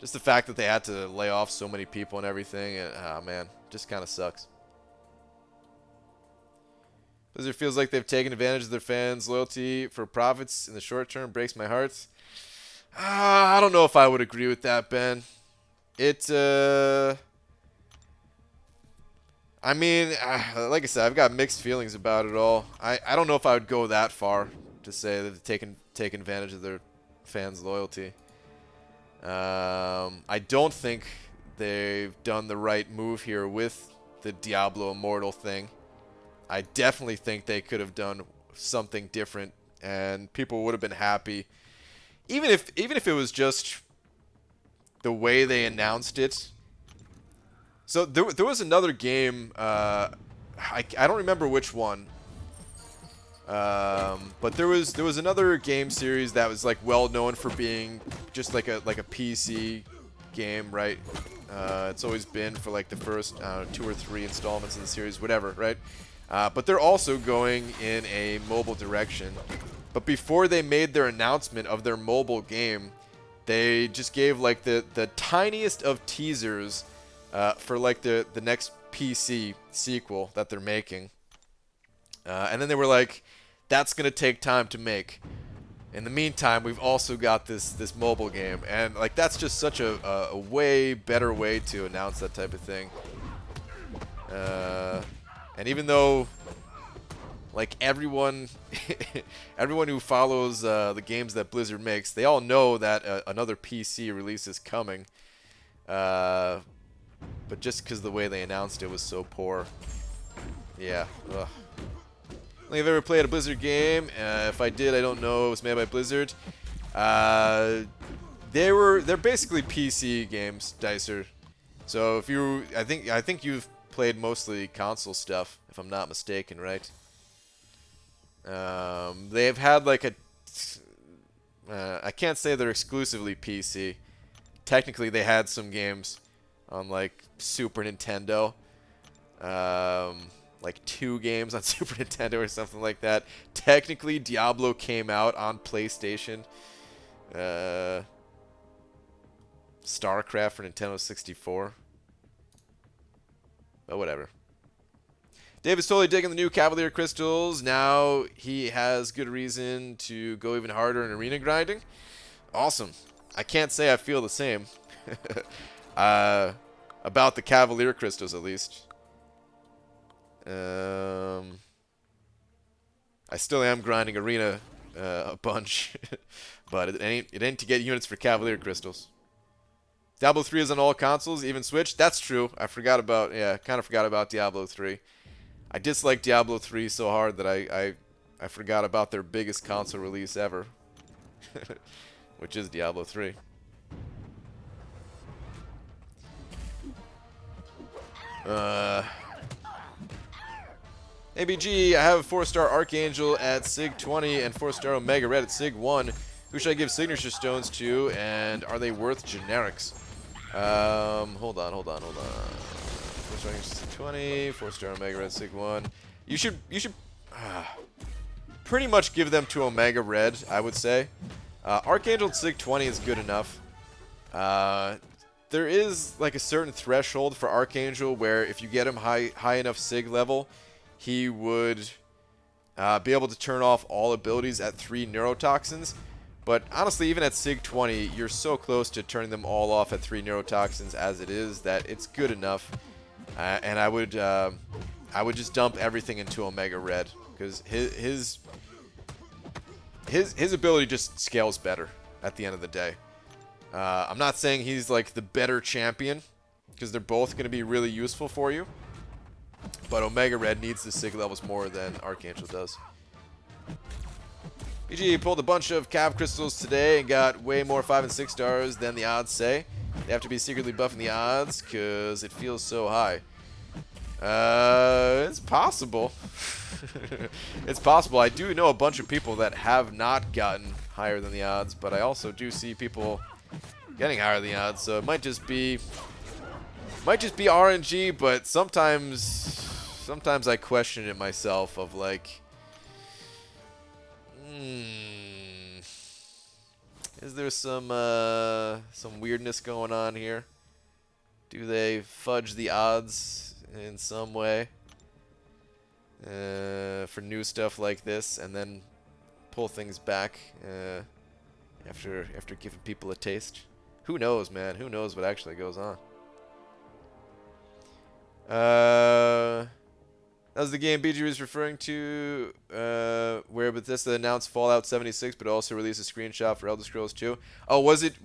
just the fact that they had to lay off so many people and everything, man, just kind of sucks. Blizzard feels like they've taken advantage of their fans' loyalty for profits in the short term. Breaks my heart. I don't know if I would agree with that, Ben. I mean, like I said, I've got mixed feelings about it all. I don't know if I would go that far to say that they've taken advantage of their fans' loyalty. I don't think they've done the right move here with the Diablo Immortal thing. I definitely think they could have done something different, and people would have been happy. Even if it was just the way they announced it. So there was another game, I don't remember which one, but there was another game series that was, like, well known for being just like a PC game, right? It's always been for, like, the first 2 or 3 installments in the series, whatever, right? But they're also going in a mobile direction. But before they made their announcement of their mobile game, they just gave, like, the tiniest of teasers for, like, the next PC sequel that they're making. And then they were like, that's going to take time to make. In the meantime, we've also got this mobile game. And, like, that's just such a way better way to announce that type of thing. And even though, like, everyone who follows the games that Blizzard makes, they all know that another PC release is coming. But just because the way they announced it was so poor. Yeah. Ugh. I don't think I've ever played a Blizzard game. If I did, I don't know. It was made by Blizzard. They're basically PC games, Dicer. So if I think you've played mostly console stuff, if I'm not mistaken, right? They've had, like, I can't say they're exclusively PC. Technically, they had some games on, like, Super Nintendo. Like 2 games on Super Nintendo or something like that. Technically, Diablo came out on PlayStation. StarCraft for Nintendo 64. But whatever. David's totally digging the new Cavalier Crystals. Now he has good reason to go even harder in arena grinding. Awesome. I can't say I feel the same. About the Cavalier Crystals, at least. I still am grinding arena a bunch. But it ain't to get units for Cavalier Crystals. Diablo 3 is on all consoles, even Switch. That's true. I kind of forgot about Diablo 3. I dislike Diablo 3 so hard that I forgot about their biggest console release ever. Which is Diablo 3. ABG, I have a 4-star Archangel at Sig 20 and 4-star Omega Red at Sig 1. Who should I give signature stones to, and are they worth generics? Hold on. 4-star Sig 20, 4-star Omega Red Sig 1. You should pretty much give them to Omega Red, I would say. Archangel Sig 20 is good enough. There is like a certain threshold for Archangel where if you get him high enough Sig level, he would be able to turn off all abilities at 3 neurotoxins. But honestly, even at Sig 20, you're so close to turning them all off at 3 neurotoxins as it is that it's good enough. And I would just dump everything into Omega Red because his ability just scales better at the end of the day. I'm not saying he's like the better champion because they're both going to be really useful for you. But Omega Red needs the Sig levels more than Archangel does. BG pulled a bunch of Cav Crystals today and got way more 5 and 6 stars than the odds say. They have to be secretly buffing the odds because it feels so high. It's possible. It's possible. I do know a bunch of people that have not gotten higher than the odds, but I also do see people getting higher than the odds, so it might just be RNG, but sometimes I question it myself of like, is there some weirdness going on here? Do they fudge the odds in some way for new stuff like this and then pull things back after giving people a taste? Who knows, man? Who knows what actually goes on? That was the game BG was referring to, where Bethesda announced Fallout 76, but also released a screenshot for Elder Scrolls 2. Oh, was that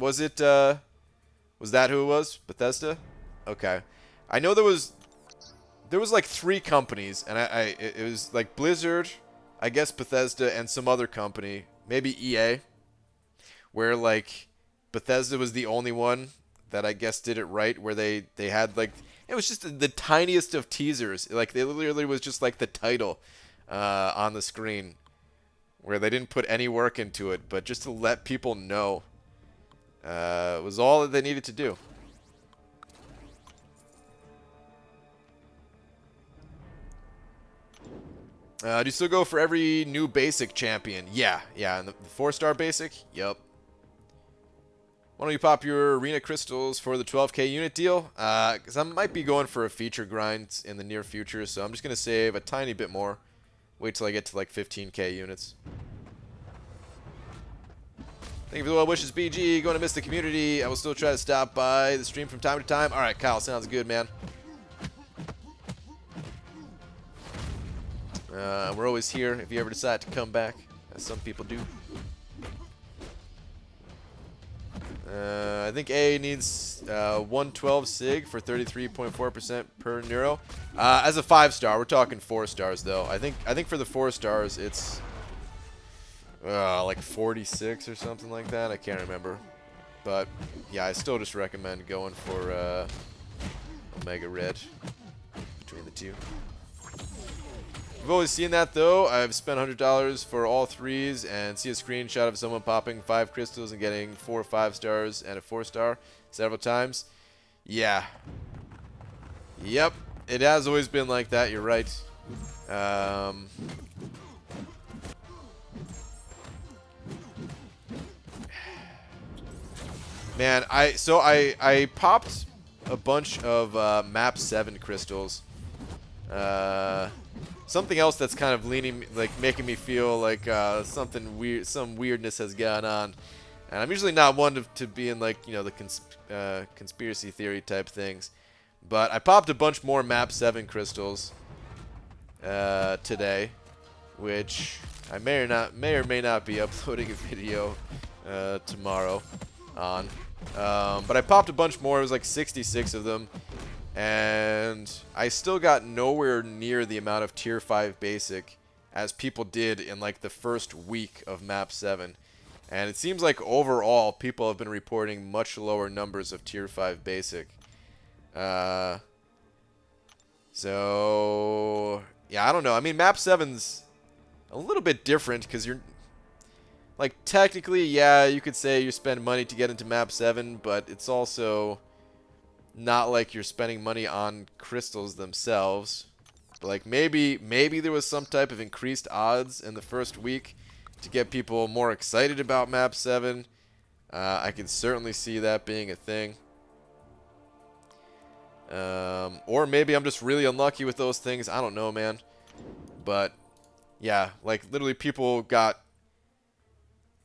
who it was? Bethesda? Okay. I know there was like 3 companies, and it was like Blizzard, I guess Bethesda, and some other company, maybe EA, where like Bethesda was the only one that I guess did it right, where they had like, it was just the tiniest of teasers. Like they literally was just like the title on the screen, where they didn't put any work into it, but just to let people know was all that they needed to do. Do you still go for every new basic champion? Yeah, and the 4-star basic? Yup. Why don't you pop your arena crystals for the 12k unit deal? Because I might be going for a feature grind in the near future, so I'm just going to save a tiny bit more. Wait till I get to like 15k units. Thank you for the well wishes, BG. Going to miss the community. I will still try to stop by the stream from time to time. Alright, Kyle, sounds good, man. We're always here if you ever decide to come back, as some people do. I think A needs 112 Sig for 33.4% per neuro. As a 5-star, we're talking 4 stars though. I think for the 4 stars it's like 46 or something like that. I can't remember, but yeah, I still just recommend going for Omega Red between the two. I've always seen that though. I've spent $100 for all 3s and see a screenshot of someone popping 5 crystals and getting 4 5-stars and a 4-star several times. Yeah. Yep. It has always been like that. You're right. Man, I popped a bunch of map 7 crystals. Something else that's kind of making me feel like something weird, some weirdness has gone on. And I'm usually not one to be in like, you know, the conspiracy theory type things. But I popped a bunch more map 7 crystals today, which I may or may not be uploading a video tomorrow on. But I popped a bunch more. It was like 66 of them. And I still got nowhere near the amount of tier 5 basic as people did in like the first week of map 7. And it seems like overall people have been reporting much lower numbers of tier 5 basic. So yeah, I don't know. I mean, map 7's a little bit different because you're like technically, yeah, you could say you spend money to get into map 7, but it's also not like you're spending money on crystals themselves. Like, maybe there was some type of increased odds in the first week to get people more excited about Map 7. I can certainly see that being a thing. Or maybe I'm just really unlucky with those things. I don't know, man. But, yeah, like, literally people got,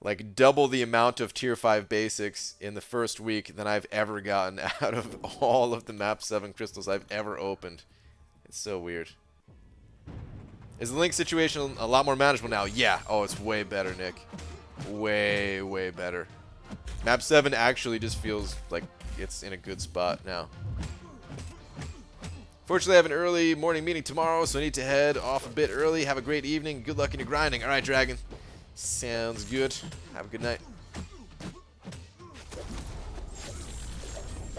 like, double the amount of Tier 5 basics in the first week than I've ever gotten out of all of the Map 7 crystals I've ever opened. It's so weird. Is the Link situation a lot more manageable now? Yeah. Oh, it's way better, Nick. Way, way better. Map 7 actually just feels like it's in a good spot now. Fortunately, I have an early morning meeting tomorrow, so I need to head off a bit early. Have a great evening. Good luck in your grinding. All right, Dragon. Sounds good. Have a good night.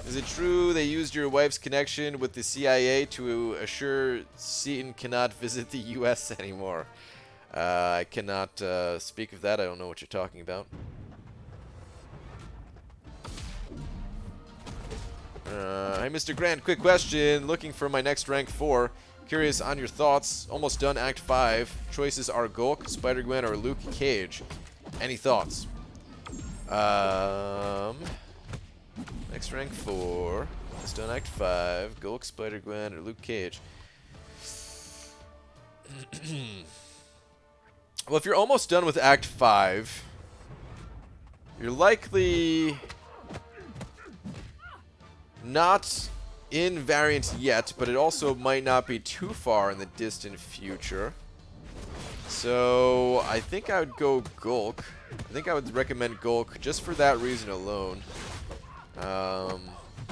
Is it true they used your wife's connection with the CIA to assure Seaton cannot visit the U.S. anymore? I cannot speak of that. I don't know what you're talking about. Hey, Mr. Grant, quick question. Looking for my next rank 4. Curious on your thoughts. Almost done Act 5. Choices are Gulk, Spider-Gwen, or Luke Cage. Any thoughts? Next rank 4. Almost done Act 5. Gulk, Spider-Gwen, or Luke Cage. Well, if you're almost done with Act 5, you're likely not in variant yet, but it also might not be too far in the distant future. So I think I would go Gulk. I think I would recommend Gulk just for that reason alone.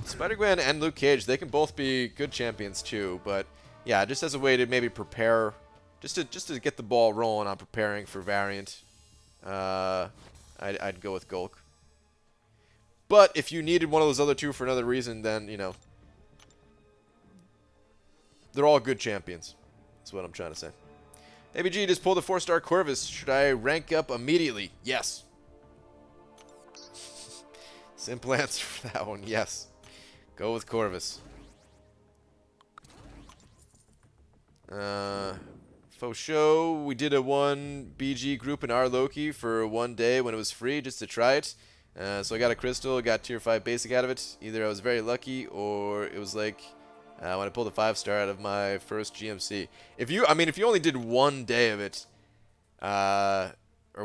Spider-Gwen and Luke Cage, they can both be good champions too, but yeah, just as a way to maybe prepare, just to get the ball rolling on preparing for variant, I'd go with Gulk. But if you needed one of those other two for another reason, then, you know, they're all good champions. That's what I'm trying to say. ABG just pulled a 4-star Corvus. Should I rank up immediately? Yes. Simple answer for that one. Yes. Go with Corvus. Faux show. We did a 1 BG group in our Loki for one day when it was free just to try it. So I got a crystal, got tier 5 basic out of it. Either I was very lucky or it was like when I pulled a 5-star out of my first GMC. If you only did one day of it, or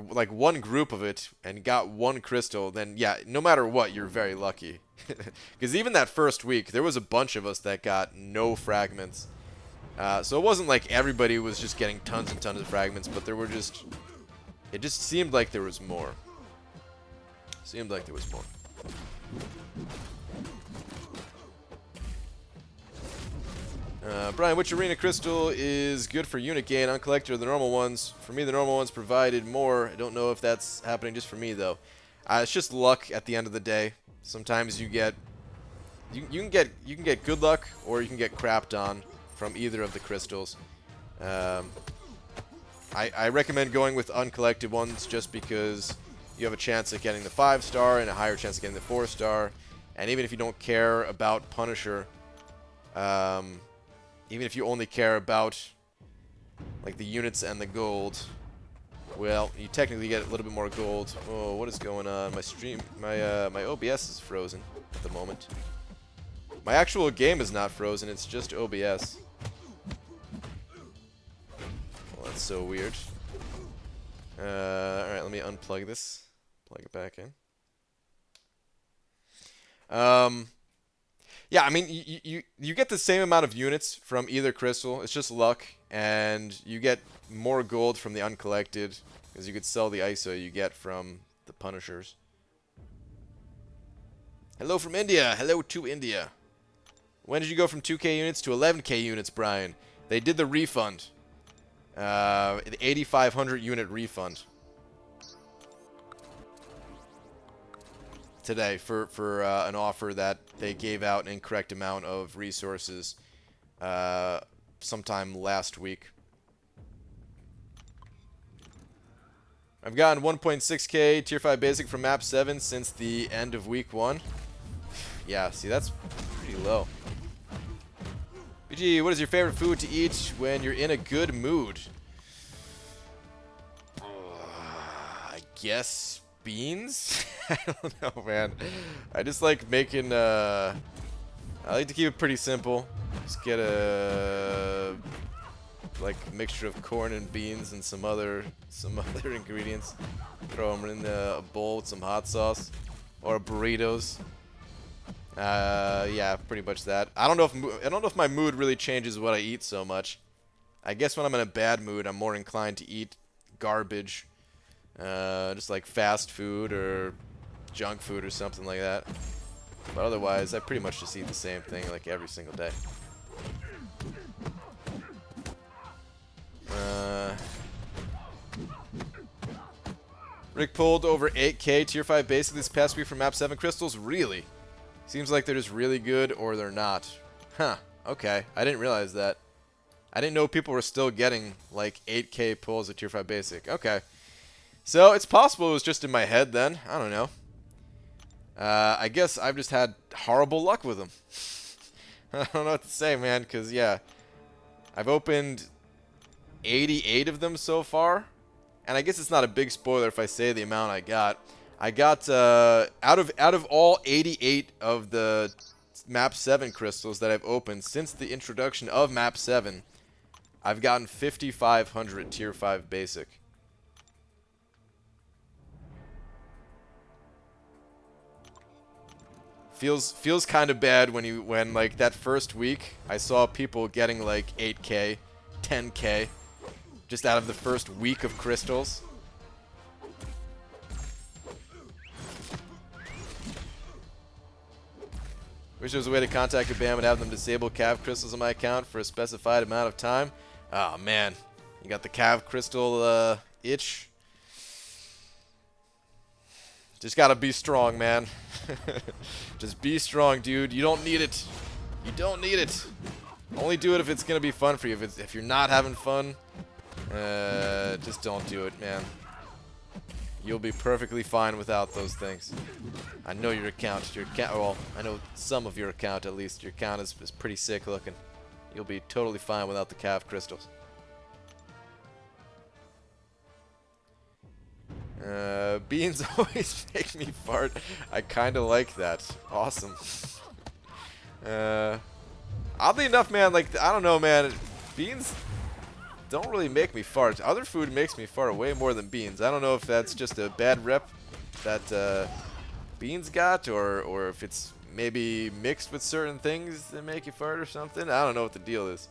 like one group of it and got one crystal, then yeah, no matter what, you're very lucky. Because even that first week, there was a bunch of us that got no fragments. So it wasn't like everybody was just getting tons and tons of fragments, but there were just, it just seemed like there was more. Seemed like there was more. Brian, which arena crystal is good for unit gain? Uncollected or the normal ones? For me, the normal ones provided more. I don't know if that's happening just for me, though. It's just luck at the end of the day. Sometimes you get... You can get good luck, or you can get crapped on from either of the crystals. I recommend going with uncollected ones just because you have a chance of getting the 5-star and a higher chance of getting the 4-star. And even if you don't care about Punisher, even if you only care about like the units and the gold, well, you technically get a little bit more gold. Oh, what is going on? My stream, my OBS is frozen at the moment. My actual game is not frozen, it's just OBS. Well, that's so weird. Alright, let me unplug this. Plug it back in. Yeah, I mean, you get the same amount of units from either crystal. It's just luck, and you get more gold from the uncollected, because you could sell the ISO you get from the Punishers. Hello from India. Hello to India. When did you go from 2K units to 11K units, Brian? They did the refund. The 8,500 unit refund. Today for an offer that they gave out an incorrect amount of resources sometime last week. I've gotten 1.6k tier 5 basic from map 7 since the end of week 1. Yeah, see, that's pretty low. BG, what is your favorite food to eat when you're in a good mood? I guess beans? I don't know, man. I just like making, I like to keep it pretty simple. Just get a, like, mixture of corn and beans and some other ingredients. Throw them in a bowl with some hot sauce. Or burritos. Yeah, pretty much that. I don't know if my mood really changes what I eat so much. I guess when I'm in a bad mood, I'm more inclined to eat garbage. Just like fast food or junk food or something like that. But otherwise, I pretty much just eat the same thing like every single day. Rick pulled over 8K tier 5 basic this past week for map 7 crystals. Really? Seems like they're just really good or they're not. Huh. Okay. I didn't realize that. I didn't know people were still getting like 8K pulls at tier 5 basic. Okay. So it's possible it was just in my head then. I don't know. I guess I've just had horrible luck with them. I don't know what to say, man, because, yeah. I've opened 88 of them so far. And I guess it's not a big spoiler if I say the amount I got. I got, out of all 88 of the map 7 crystals that I've opened since the introduction of map 7, I've gotten 5,500 tier 5 basic. Feels kind of bad when like that first week I saw people getting like 8K, 10K just out of the first week of crystals. Wish there was a way to contact your BAM and have them disable cav crystals on my account for a specified amount of time. Oh man, you got the cav crystal itch. Just gotta be strong, man. Just be strong, dude. You don't need it. You don't need it. Only do it if it's gonna be fun for you. If you're not having fun, just don't do it, man. You'll be perfectly fine without those things. I know your account. Well, I know some of your account at least. Your account is pretty sick looking. You'll be totally fine without the cav crystals. Beans always make me fart. I kind of like that. Awesome. Oddly enough, man, like, I don't know, man. Beans don't really make me fart. Other food makes me fart way more than beans. I don't know if that's just a bad rep that beans got, or if it's maybe mixed with certain things that make you fart or something. I don't know what the deal is.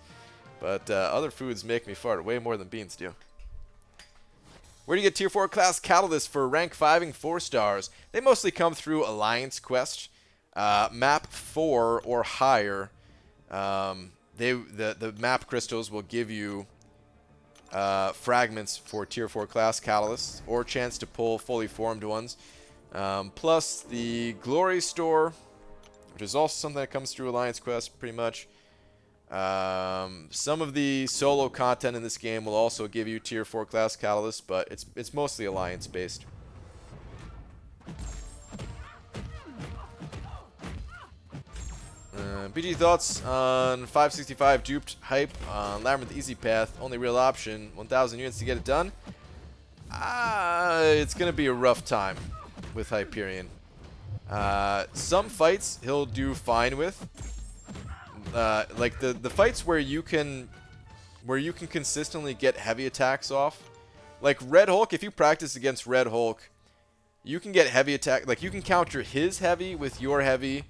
But other foods make me fart way more than beans do. Where do you get tier 4 class catalysts for rank 5ing 4 stars? They mostly come through Alliance Quest. Map 4 or higher. The map crystals will give you fragments for tier 4 class catalysts, or chance to pull fully formed ones. Plus the Glory Store, which is also something that comes through Alliance Quest pretty much. Some of the solo content in this game will also give you tier 4 class catalysts, but it's mostly Alliance based. BG thoughts on 565 duped hype on Labyrinth Easy Path, only real option, 1,000 units to get it done. It's gonna be a rough time with Hyperion. Some fights he'll do fine with. Like the fights where you can consistently get heavy attacks off. Like Red Hulk, if you practice against Red Hulk, you can get heavy attack. Like you can counter his heavy with your heavy,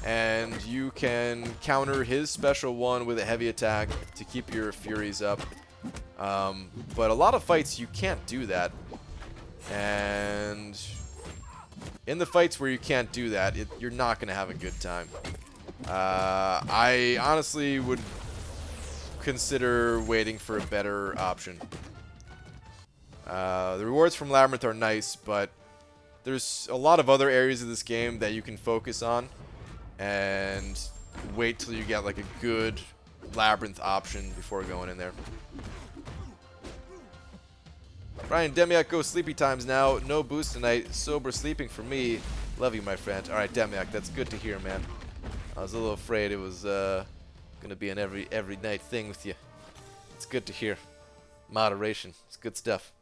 and you can counter his special one with a heavy attack to keep your Furies up. But a lot of fights you can't do that, and in the fights where you can't do that, you're not gonna have a good time. I honestly would consider waiting for a better option. The rewards from Labyrinth are nice, but there's a lot of other areas of this game that you can focus on and wait till you get like a good Labyrinth option before going in there. Brian Demiak, go sleepy times now. No boost tonight. Sober sleeping for me. Love you, my friend. Alright, Demiak, that's good to hear, man. I was a little afraid it was Gonna be an every night thing with you. It's good to hear. Moderation. It's good stuff.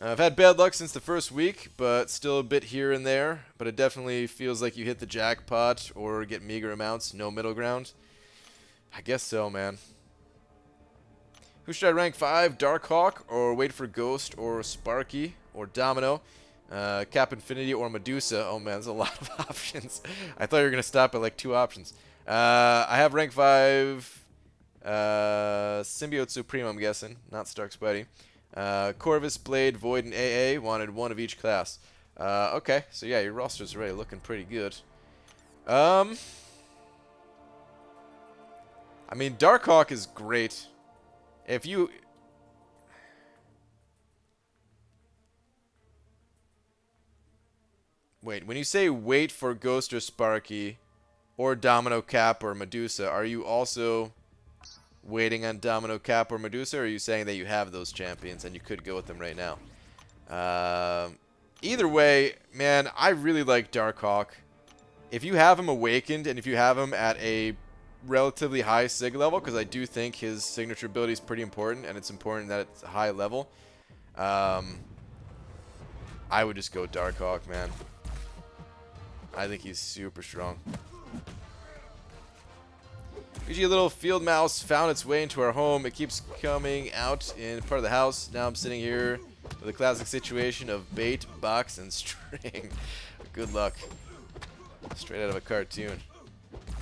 I've had bad luck since the first week, but still a bit here and there. But it definitely feels like you hit the jackpot or get meager amounts. No middle ground. I guess so, man. Who should I rank 5? Darkhawk or wait for Ghost or Sparky or Domino? Cap Infinity or Medusa. Oh man, there's a lot of options. I thought you were going to stop at like 2 options. I have rank 5 Symbiote Supreme, I'm guessing. Not Stark Spidey. Corvus, Blade, Void, and AA. Wanted 1 of each class. Okay, so yeah, your roster's already looking pretty good. I mean, Darkhawk is great. If you... Wait, when you say wait for Ghost or Sparky, or Domino, Cap, or Medusa, are you also waiting on Domino, Cap, or Medusa, or are you saying that you have those champions and you could go with them right now? Either way, man, I really like Darkhawk. If you have him awakened, and if you have him at a relatively high sig level, because I do think his signature ability is pretty important, and it's important that it's a high level, I would just go Darkhawk, man. I think he's super strong. Usually a little field mouse found its way into our home. It keeps coming out in part of the house. Now I'm sitting here with a classic situation of bait, box, and string. Good luck. Straight out of a cartoon.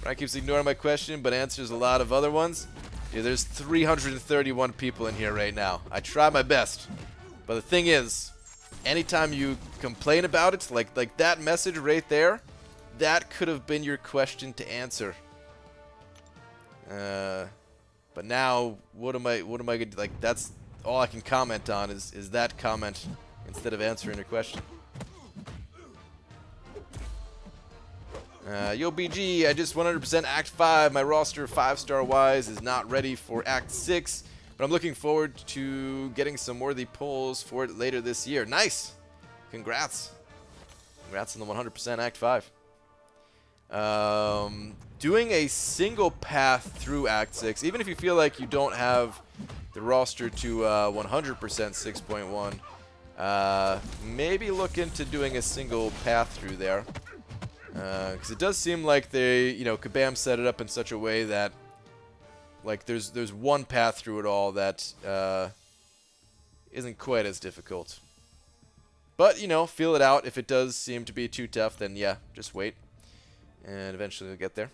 Brian keeps ignoring my question, but answers a lot of other ones. Dude, there's 331 people in here right now. I try my best. But the thing is, anytime you complain about it, like that message right there, that could have been your question to answer. But now, what am I gonna do? Like, that's all I can comment on is that comment instead of answering your question. Yo, BG, I just 100% Act 5. My roster, 5-star wise, is not ready for Act 6, but I'm looking forward to getting some worthy pulls for it later this year. Nice! Congrats. Congrats on the 100% Act 5. Doing a single path through Act 6, even if you feel like you don't have the roster to 100% 6.1, maybe look into doing a single path through there. Because it does seem like they, Kabam set it up in such a way that, like, there's one path through it all that isn't quite as difficult. But, feel it out. If it does seem to be too tough, then yeah, just wait. And eventually we'll get there.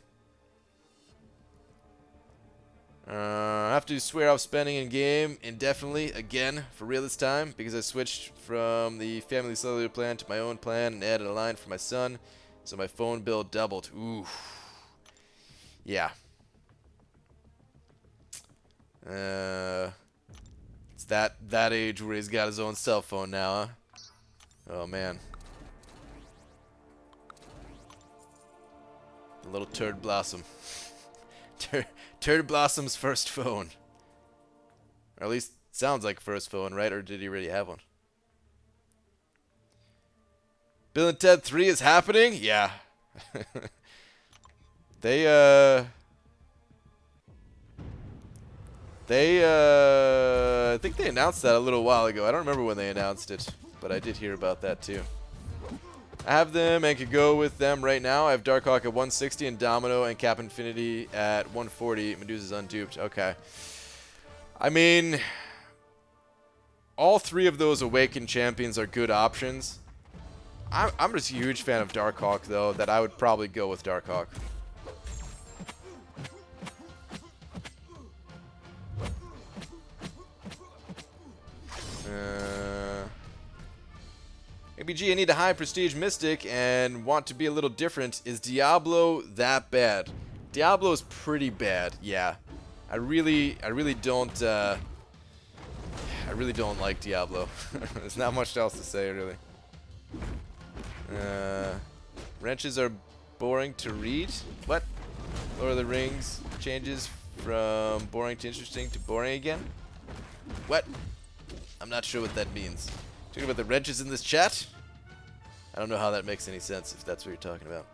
I have to swear off spending in game indefinitely again for real this time because I switched from the family cellular plan to my own plan and added a line for my son, so my phone bill doubled. Ooh, yeah. It's that age where he's got his own cell phone now, huh? Oh man. The little turd blossom. Turd Blossom's first phone. Or at least sounds like first phone, right? Or did he already have one? Bill and Ted 3 is happening? Yeah. I think they announced that a little while ago. I don't remember when they announced it, but I did hear about that too. I have them and could go with them right now. I have Darkhawk at 160 and Domino and Cap Infinity at 140. Medusa's unduped. Okay. I mean, all 3 of those Awakened champions are good options. I'm just a huge fan of Darkhawk, though, that I would probably go with Darkhawk. ABG, I need a high prestige mystic and want to be a little different. Is Diablo that bad? Diablo's pretty bad, yeah. I really don't like Diablo. There's not much else to say, really. Wrenches are boring to read. What? Lord of the Rings changes from boring to interesting to boring again? What? I'm not sure what that means. Talking about the wrenches in this chat? I don't know how that makes any sense if that's what you're talking about.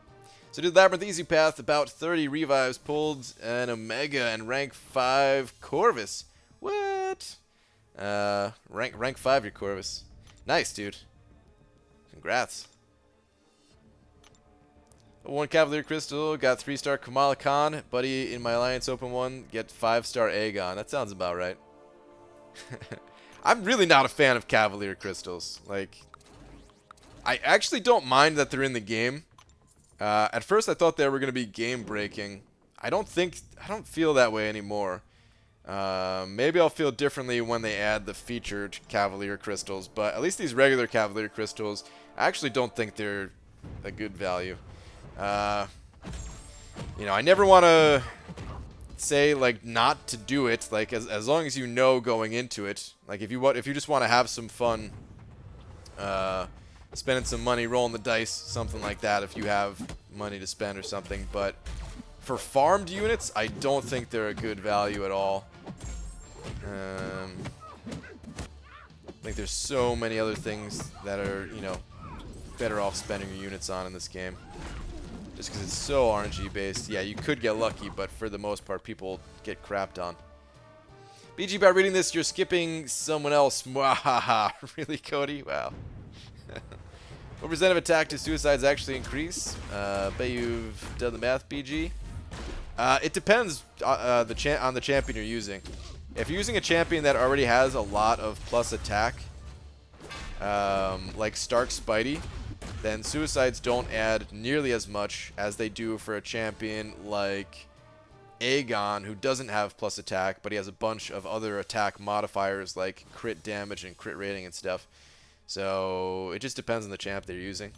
So did Labyrinth Easy Path, about 30 revives pulled, an Omega and rank 5 Corvus. What? Rank 5 your Corvus. Nice, dude. Congrats. 1 Cavalier Crystal, got 3-star Kamala Khan. Buddy in my Alliance Open 1, get 5-star Aegon. That sounds about right. I'm really not a fan of Cavalier Crystals. Like, I actually don't mind that they're in the game. At first I thought they were going to be game-breaking. I don't feel that way anymore. Maybe I'll feel differently when they add the featured Cavalier Crystals, but at least these regular Cavalier Crystals, I actually don't think they're a good value. You know, I never want to say, like, not to do it, like, as long as you know going into it. Like, if you just want to have some fun, spending some money, rolling the dice, something like that, if you have money to spend or something. But for farmed units, I don't think they're a good value at all. I think there's so many other things that are, you know, better off spending your units on in this game. Just because it's so RNG based. Yeah, you could get lucky, but for the most part, people get crapped on. BG, by reading this, you're skipping someone else. Mwahaha. Really, Cody? Wow. What percent of attack to suicides actually increase? Bet you've done the math, BG. It depends on the champion you're using. If you're using a champion that already has a lot of plus attack, like Stark Spidey, then suicides don't add nearly as much as they do for a champion like Aegon, who doesn't have plus attack, but he has a bunch of other attack modifiers like crit damage and crit rating and stuff. So it just depends on the champ they're using.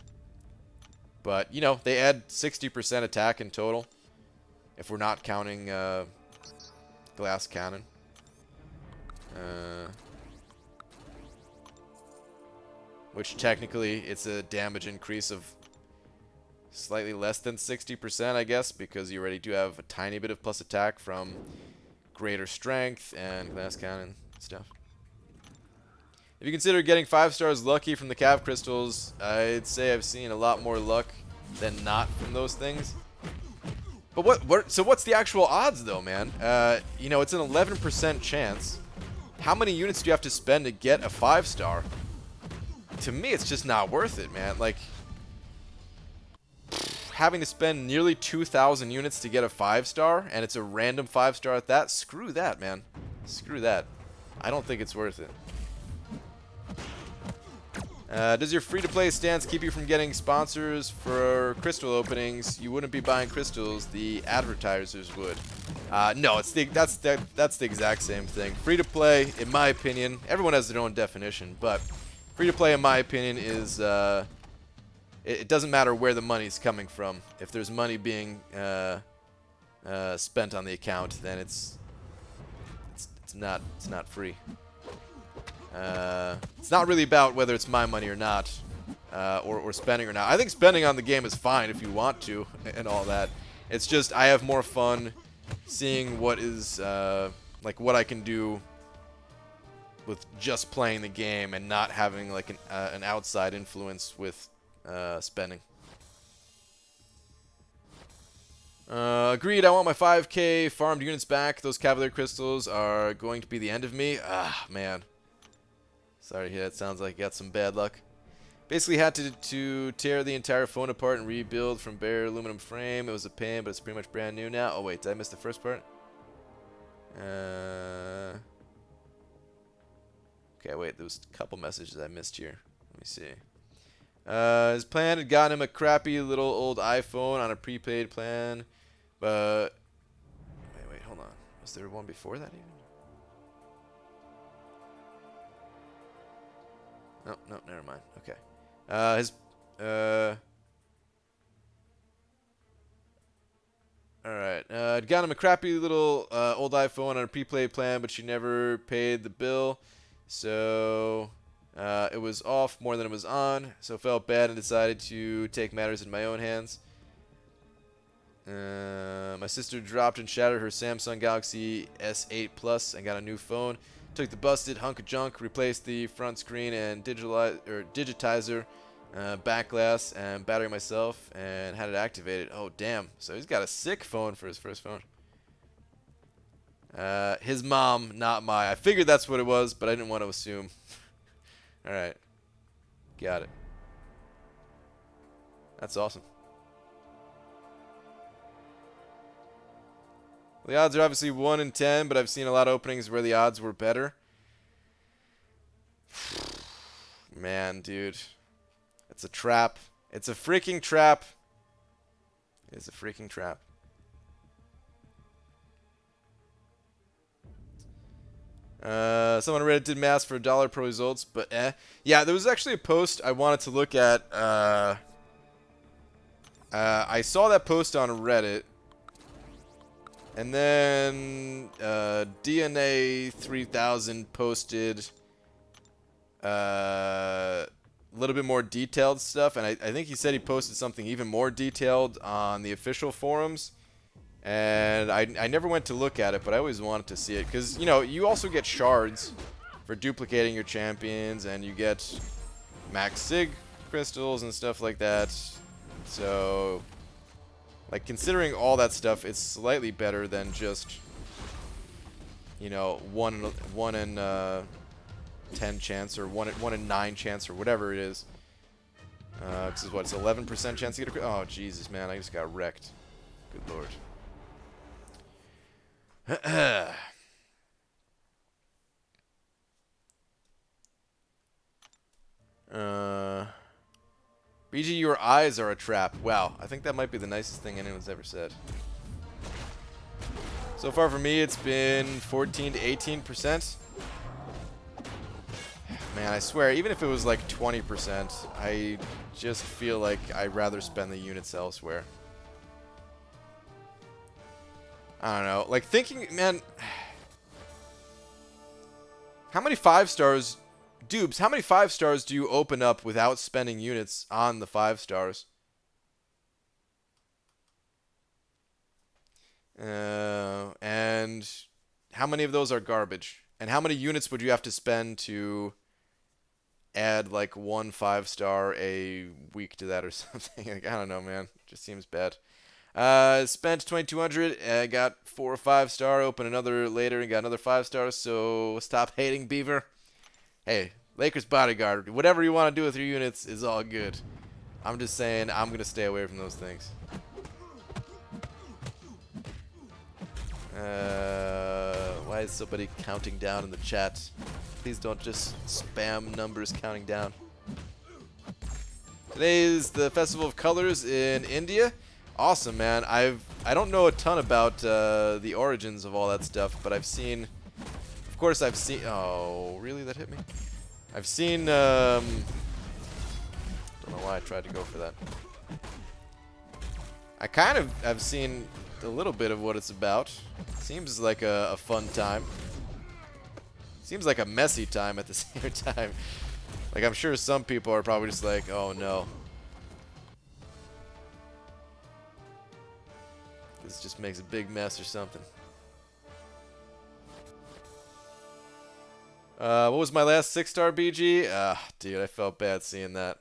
But, you know, they add 60% attack in total, if we're not counting glass cannon. Which technically it's a damage increase of slightly less than 60%, I guess, because you already do have a tiny bit of plus attack from greater strength and glass cannon stuff. If you consider getting 5 stars lucky from the Cav Crystals, I'd say I've seen a lot more luck than not from those things. But so what's the actual odds, though, man? You know, it's an 11% chance. How many units do you have to spend to get a 5-star? To me, it's just not worth it, man. Like, having to spend nearly 2,000 units to get a 5-star, and it's a random 5-star at that, screw that, man. Screw that. I don't think it's worth it. Does your free-to-play stance keep you from getting sponsors for crystal openings? You wouldn't be buying crystals, the advertisers would. No, that's the exact same thing. Free-to-play, in my opinion, everyone has their own definition, but free-to-play, in my opinion, is it doesn't matter where the money's coming from. If there's money being spent on the account, then it's not free. It's not really about whether it's my money or not, or spending or not. I think spending on the game is fine if you want to and all that. It's just I have more fun seeing what is like what I can do with just playing the game and not having like an outside influence with spending. Agreed, I want my 5k farmed units back. Those Cavalier Crystals are going to be the end of me. Ah, man. Sorry to hear that. Sounds like you got some bad luck. Basically had to tear the entire phone apart and rebuild from bare aluminum frame. It was a pain, but it's pretty much brand new now. Oh, wait, did I miss the first part? Okay, wait, there was a couple messages I missed here. Let me see. His plan had gotten him a crappy little old iPhone on a prepaid plan, but... Wait, hold on. Was there one before that even? No, never mind. Okay. Alright. Got him a crappy little old iPhone on a prepaid plan, but she never paid the bill. So it was off more than it was on. So felt bad and decided to take matters in my own hands. My sister dropped and shattered her Samsung Galaxy S8 Plus and got a new phone. Took the busted hunk of junk, replaced the front screen and digitizer Backglass and battery myself and had it activated. Oh, damn. So he's got a sick phone for his first phone. His mom, not my. I figured that's what it was, but I didn't want to assume. Alright. Got it. That's awesome. The odds are obviously 1 in 10, but I've seen a lot of openings where the odds were better. Man, dude. It's a trap. It's a freaking trap. It's a freaking trap. Someone on Reddit did math for $1 pro results, but yeah, there was actually a post I wanted to look at. I saw that post on Reddit. And then DNA 3000 posted a little bit more detailed stuff, and I think he said he posted something even more detailed on the official forums. And I never went to look at it, but I always wanted to see it because, you know, you also get shards for duplicating your champions, and you get max sig crystals and stuff like that. So, like, considering all that stuff, it's slightly better than just, you know, 1 in 10 chance or 1 in 9 chance or whatever it is. This is what, it's 11% chance to get a crit. Oh, Jesus, man, I just got wrecked. Good lord. BG, your eyes are a trap. Wow, I think that might be the nicest thing anyone's ever said. So far for me, it's been 14 to 18%. Man, I swear, even if it was like 20%, I just feel like I'd rather spend the units elsewhere. I don't know. Like, thinking, man, how many 5-stars... Dubes, how many 5-stars do you open up without spending units on the 5-stars? And how many of those are garbage? And how many units would you have to spend to add like 1 5-star a week to that or something? Like, I don't know, man. It just seems bad. Spent 2,200. Got 4 or 5-star. Open another later and got another 5-star. So stop hating, Beaver. Hey, Lakers bodyguard, whatever you want to do with your units is all good. I'm just saying I'm going to stay away from those things. Why is somebody counting down in the chat? Please don't just spam numbers counting down. Today is the Festival of Colors in India. Awesome, man. I don't know a ton about the origins of all that stuff, but I've seen... Of course, I've seen... Oh, really? That hit me? I've seen... don't know why I tried to go for that. I kind of have seen a little bit of what it's about. Seems like a fun time. Seems like a messy time at the same time. Like, I'm sure some people are probably just like, oh no. This just makes a big mess or something. What was my last 6-star BG? Dude, I felt bad seeing that.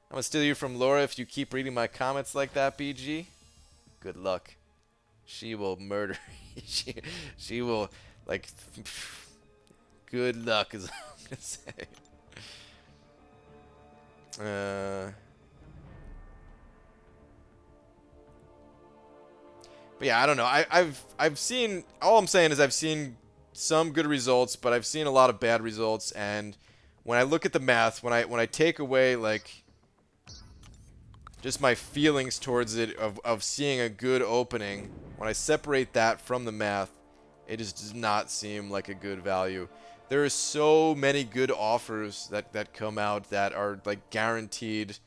I'm gonna steal you from Laura if you keep reading my comments like that, BG. Good luck. She will murder you. She will, like, good luck is all I'm gonna say. But yeah, I don't know. I've seen, all I'm saying is I've seen some good results, but I've seen a lot of bad results, and when I look at the math, when I take away, like, just my feelings towards it of seeing a good opening, when I separate that from the math, it just does not seem like a good value. There are so many good offers that come out that are like guaranteed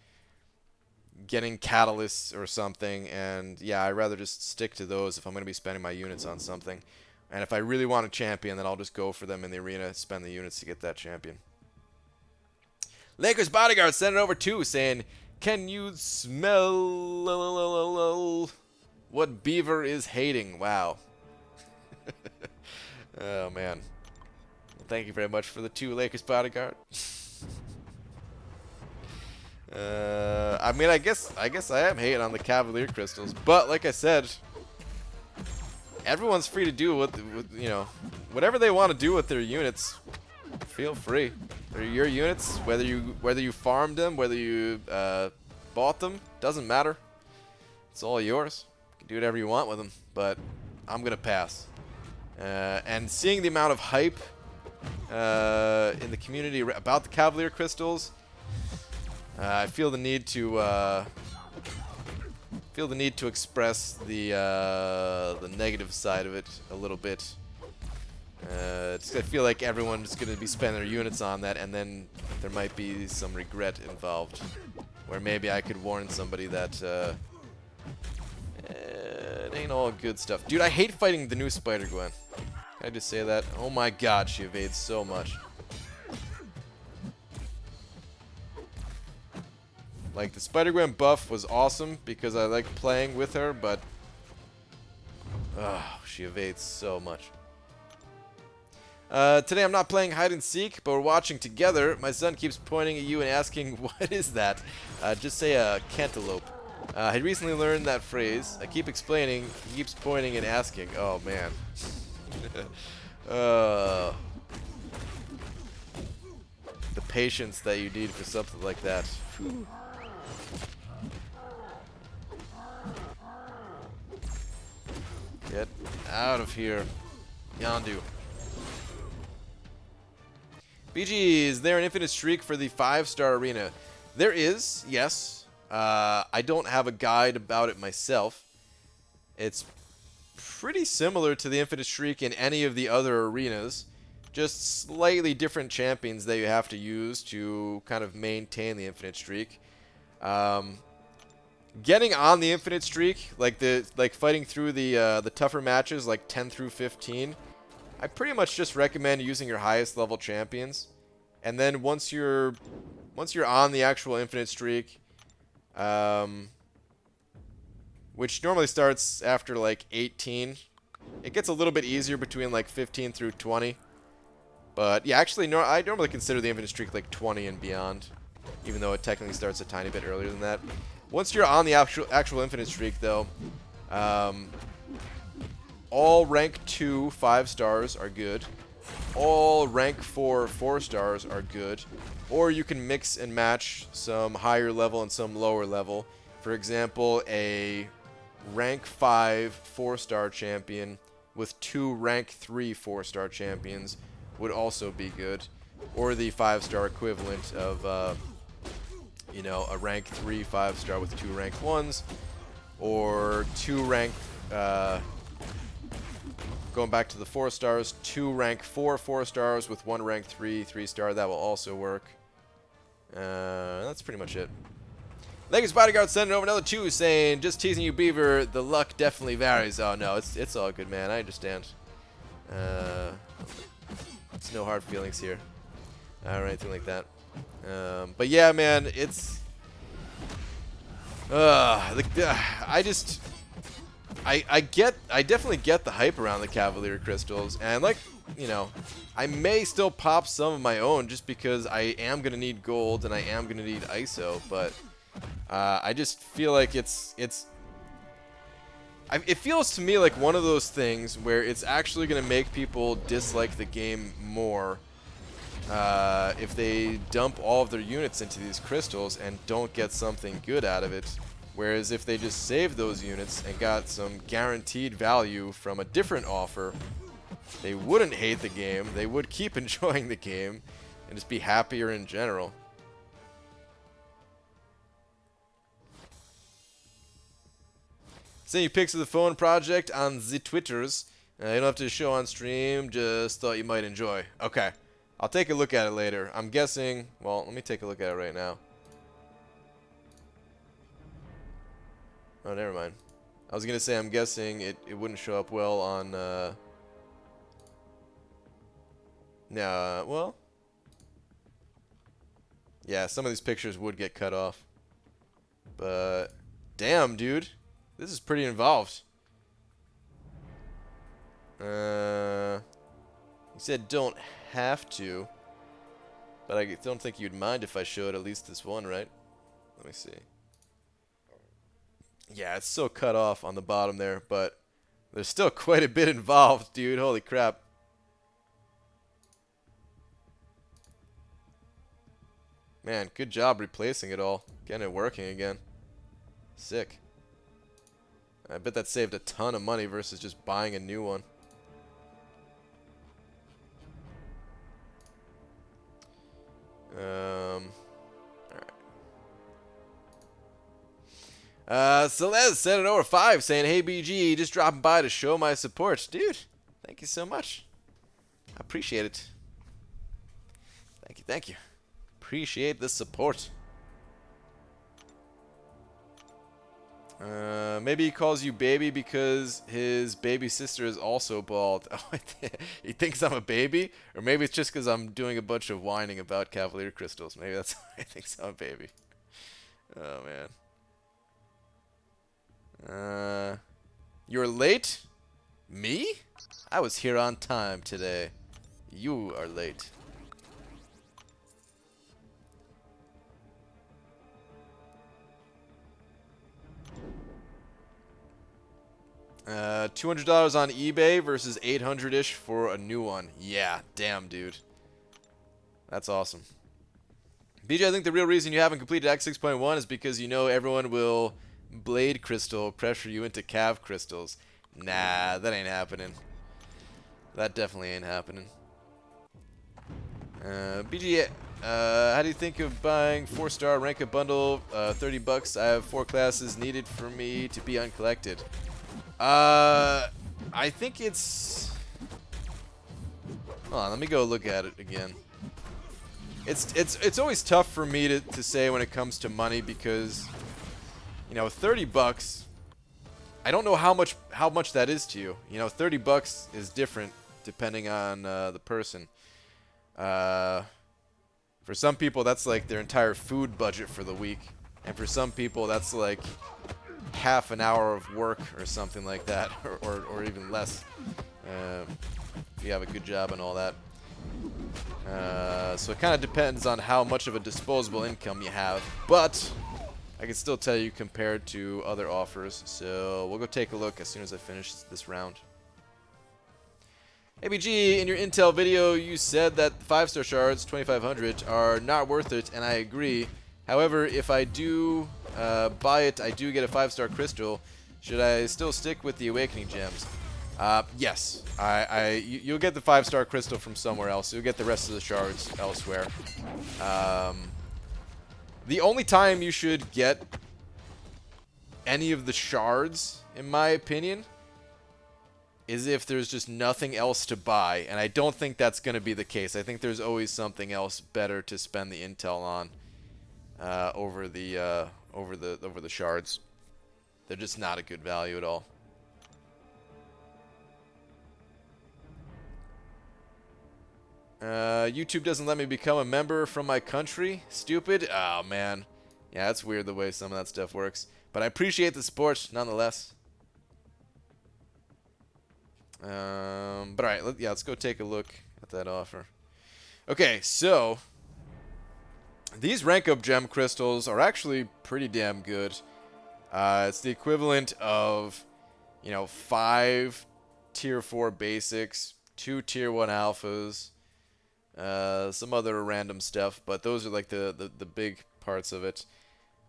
getting catalysts or something, and yeah, I'd rather just stick to those if I'm going to be spending my units on something. And if I really want a champion, then I'll just go for them in the arena, spend the units to get that champion. Lakers bodyguard sent it over too, saying, "Can you smell what Beaver is hating?" Wow. Oh, man. Well, thank you very much for the 2, Lakers bodyguard. I mean, I guess I am hating on the Cavalier crystals, but like I said, everyone's free to do what you know, whatever they want to do with their units. Feel free. They're your units, whether you farmed them, whether you bought them, doesn't matter. It's all yours. You can do whatever you want with them, but I'm gonna pass. And seeing the amount of hype in the community about the Cavalier crystals, I feel the need to express the negative side of it a little bit. I feel like everyone's going to be spending their units on that, and then there might be some regret involved, where maybe I could warn somebody that it ain't all good stuff. Dude, I hate fighting the new Spider-Gwen. Can I just say that? Oh my god, she evades so much. Like, the Spider-Gwen buff was awesome because I like playing with her, but she evades so much. Today I'm not playing hide and seek, but we're watching together. My son keeps pointing at you and asking, what is that? Just say a cantaloupe. He recently learned that phrase. I keep explaining, he keeps pointing and asking. Oh, man. The patience that you need for something like that. Whew. Get out of here. Yondu. BG, is there an infinite streak for the 5-star arena? There is, yes. I don't have a guide about it myself. It's pretty similar to the infinite streak in any of the other arenas. Just slightly different champions that you have to use to kind of maintain the infinite streak. Getting on the infinite streak, like fighting through the tougher matches, like 10 through 15, I pretty much just recommend using your highest level champions, and then once you're on the actual infinite streak, which normally starts after like 18, it gets a little bit easier between like 15 through 20. But yeah, actually, I normally consider the infinite streak like 20 and beyond, even though it technically starts a tiny bit earlier than that. Once you're on the actual infinite streak, though, all rank 2 5-stars are good. All rank 4 4-stars are good. Or you can mix and match some higher level and some lower level. For example, a rank 5 4-star champion with 2 rank 3 4-star champions would also be good. Or the 5-star equivalent of, you know, a rank 3 5-star with 2 rank 1s. Or 2 rank... going back to the 4-stars, 2 rank 4 4-stars with 1 rank 3 3-star. That will also work. That's pretty much it. Legacy Bodyguard sending over another 2 saying, just teasing you, Beaver, the luck definitely varies. Oh, no, it's all good, man. I understand. It's no hard feelings here. Or anything like that. But yeah, man, it's... I definitely get the hype around the Cavalier crystals, and like, you know, I may still pop some of my own just because I am gonna need gold and I am gonna need ISO, but I just feel like it feels to me like one of those things where it's actually gonna make people dislike the game more if they dump all of their units into these crystals and don't get something good out of it. Whereas if they just saved those units and got some guaranteed value from a different offer, they wouldn't hate the game, they would keep enjoying the game, and just be happier in general. Send you pics of the phone project on the Twitters. You don't have to show on stream, just thought you might enjoy. Okay, I'll take a look at it later. I'm guessing, well, let me take a look at it right now. Oh, never mind. I was gonna say I'm guessing it wouldn't show up well on well, yeah, some of these pictures would get cut off. But damn, dude, this is pretty involved. You said don't have to, but I don't think you'd mind if I showed at least this one, right? Let me see. Yeah, it's so cut off on the bottom there, but there's still quite a bit involved, dude. Holy crap. Man, good job replacing it all. Getting it working again. Sick. I bet that saved a ton of money versus just buying a new one. Alright. Celeste sent it over 5 saying, "Hey BG, just dropping by to show my support." Dude, thank you so much. I appreciate it. Thank you, thank you. Appreciate the support. Maybe he calls you baby because his baby sister is also bald. Oh, he thinks I'm a baby? Or maybe it's just because I'm doing a bunch of whining about Cavalier crystals. Maybe that's why he thinks I'm a baby. Oh, man. You're late? Me? I was here on time today. You are late. $200 on eBay versus 800-ish for a new one. Yeah, damn, dude. That's awesome. BJ, I think the real reason you haven't completed Act 6.1 is because you know everyone will blade crystal pressure you into cav crystals. Nah, that ain't happening. That definitely ain't happening. BG, how do you think of buying 4-star rank a bundle? $30. I have 4 classes needed for me to be uncollected. I think it's... Hold on, let me go look at it again. It's always tough for me to say when it comes to money because, you know, $30. I don't know how much that is to you. You know, $30 is different depending on the person. For some people, that's like their entire food budget for the week, and for some people, that's like half an hour of work or something like that, or even less, if you have a good job and all that. So it kind of depends on how much of a disposable income you have, but I can still tell you compared to other offers. So we'll go take a look as soon as I finish this round. ABG, in your Intel video, you said that 5-star shards, 2500, are not worth it, and I agree. However, if I do buy it, I do get a 5-star crystal. Should I still stick with the Awakening Gems? Yes. You'll get the 5-star crystal from somewhere else. You'll get the rest of the shards elsewhere. The only time you should get any of the shards, in my opinion, is if there's just nothing else to buy, and I don't think that's going to be the case. I think there's always something else better to spend the intel on over the shards. They're just not a good value at all. YouTube doesn't let me become a member from my country. Stupid. Oh man, yeah, that's weird the way some of that stuff works. But I appreciate the support nonetheless. But alright, let's go take a look at that offer. Okay, so these rank up gem crystals are actually pretty damn good. It's the equivalent of, you know, 5 tier 4 basics, 2 tier 1 alphas, some other random stuff, but those are like the big parts of it.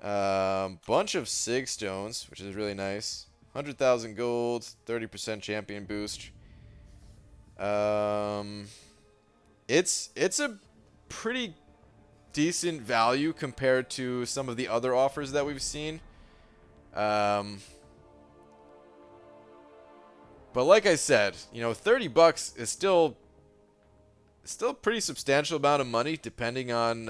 Bunch of sig stones, which is really nice. 100,000 gold, 30% champion boost. It's a pretty decent value compared to some of the other offers that we've seen. But like I said, you know, $30 is still a pretty substantial amount of money, depending on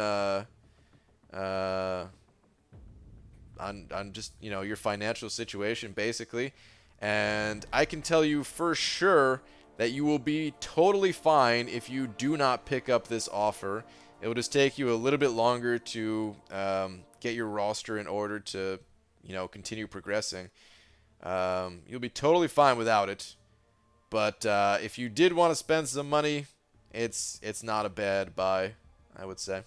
just, you know, your financial situation, basically. And I can tell you for sure that you will be totally fine if you do not pick up this offer. It will just take you a little bit longer to get your roster in order to, you know, continue progressing. You'll be totally fine without it. But if you did want to spend some money, it's not a bad buy, I would say.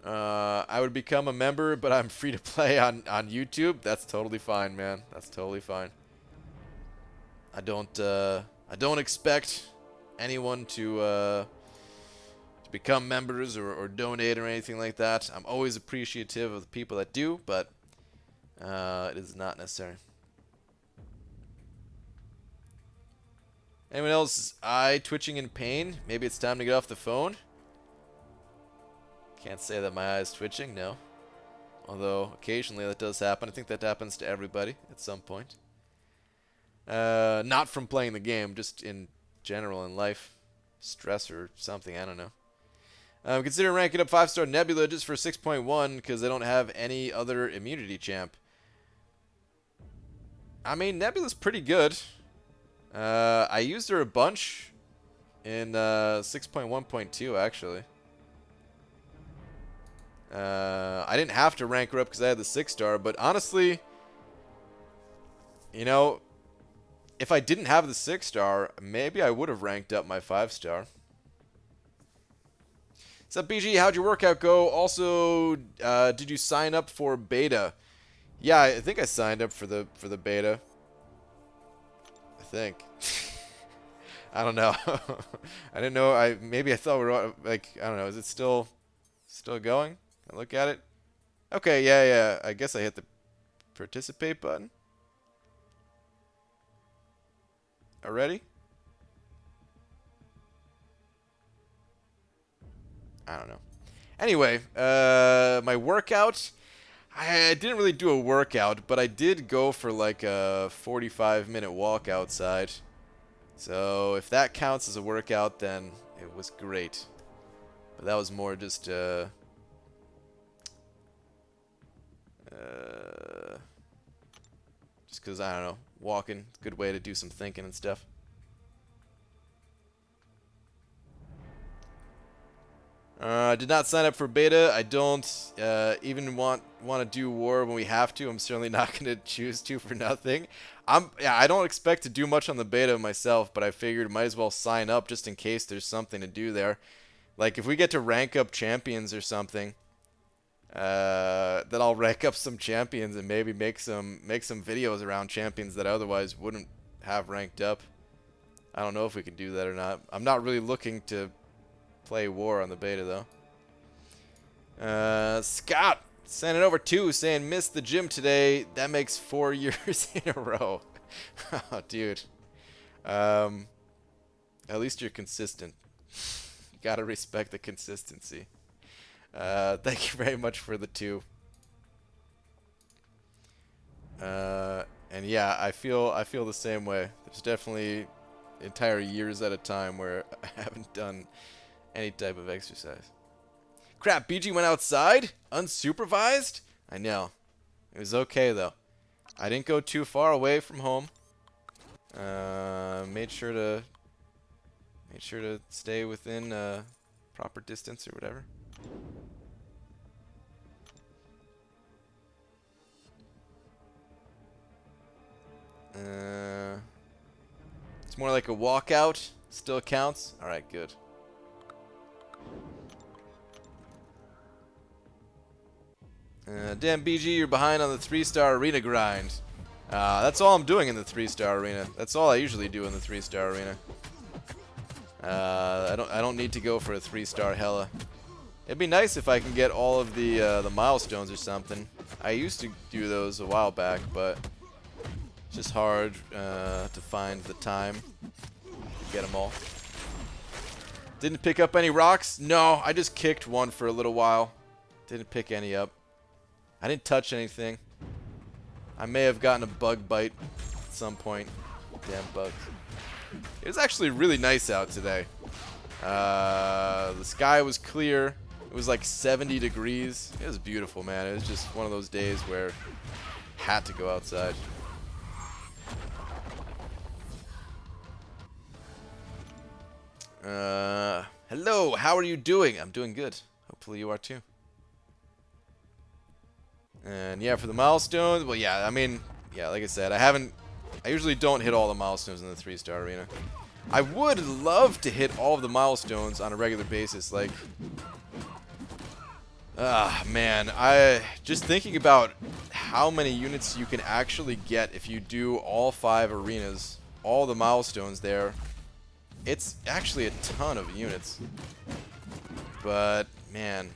I would become a member, but I'm free to play on YouTube. That's totally fine, man. That's totally fine. I don't expect anyone to become members or donate or anything like that. I'm always appreciative of the people that do, but it is not necessary. Anyone else eye twitching in pain? Maybe it's time to get off the phone? Can't say that my eye is twitching, no. Although occasionally that does happen. I think that happens to everybody at some point. Not from playing the game, just in general in life. Stress or something, I don't know. Consider ranking up 5-star Nebula just for 6.1 because I don't have any other immunity champ. I mean, Nebula's pretty good. I used her a bunch in 6.1.2 actually. I didn't have to rank her up because I had the 6-star, but honestly, you know, if I didn't have the 6-star, maybe I would have ranked up my 5-star. What's up, BG? How'd your workout go? Also, did you sign up for beta? Yeah, I think I signed up for the beta. I think. I don't know. I didn't know. Maybe I thought we were like, I don't know. Is it still going? I look at it. Okay, yeah. I guess I hit the participate button. Already? I don't know. Anyway, my workout. I didn't really do a workout, but I did go for like a 45-minute walk outside. So if that counts as a workout, then it was great. But that was more just because, I don't know, walking, good way to do some thinking and stuff. I did not sign up for beta. I don't even want to do war when we have to. I'm certainly not going to choose to for nothing. I don't expect to do much on the beta myself, but I figured might as well sign up just in case there's something to do there. Like if we get to rank up champions or something, then I'll rank up some champions and maybe make some videos around champions that I otherwise wouldn't have ranked up. I don't know if we can do that or not. I'm not really looking to play war on the beta though. Scott sent it over too, saying missed the gym today. That makes 4 years in a row. Oh, dude. At least you're consistent. You gotta respect the consistency. Thank you very much for the 2. And yeah, I feel the same way. There's definitely entire years at a time where I haven't done any type of exercise. Crap, BG went outside? Unsupervised? I know. It was okay, though. I didn't go too far away from home. Made sure to stay within proper distance or whatever. It's more like a walkout. Still counts? Alright, good. Damn, BG, you're behind on the 3-star arena grind. That's all I'm doing in the 3-star arena. That's all I usually do in the 3-star arena. I don't need to go for a 3-star Hela. It'd be nice if I can get all of the milestones or something. I used to do those a while back, but it's just hard to find the time to get them all. Didn't pick up any rocks? No, I just kicked one for a little while. Didn't pick any up. I didn't touch anything. I may have gotten a bug bite at some point. Damn bugs. It was actually really nice out today. The sky was clear. It was like 70 degrees. It was beautiful, man. It was just one of those days where I had to go outside. Hello, how are you doing? I'm doing good. Hopefully you are too. And yeah, for the milestones, well, yeah, I mean, yeah, like I said, I usually don't hit all the milestones in the 3-star arena. I would love to hit all of the milestones on a regular basis, like, Ah, man, I just thinking about how many units you can actually get if you do all 5 arenas, all the milestones there. It's actually a ton of units. But, man,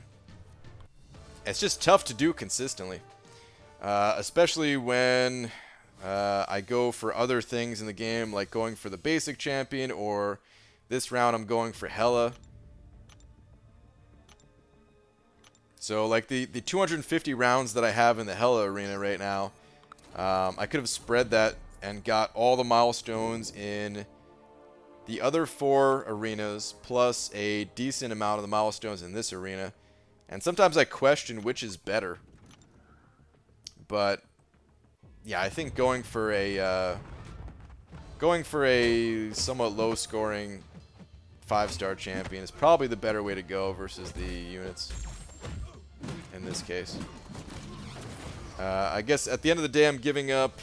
it's just tough to do consistently. Especially when I go for other things in the game, like going for the basic champion, or this round I'm going for Hela. So, like, the 250 rounds that I have in the Hela arena right now, I could have spread that and got all the milestones in the other 4 arenas, plus a decent amount of the milestones in this arena. And sometimes I question which is better. But, yeah, I think going for a somewhat low-scoring 5-star champion is probably the better way to go versus the units in this case. I guess at the end of the day, I'm giving up,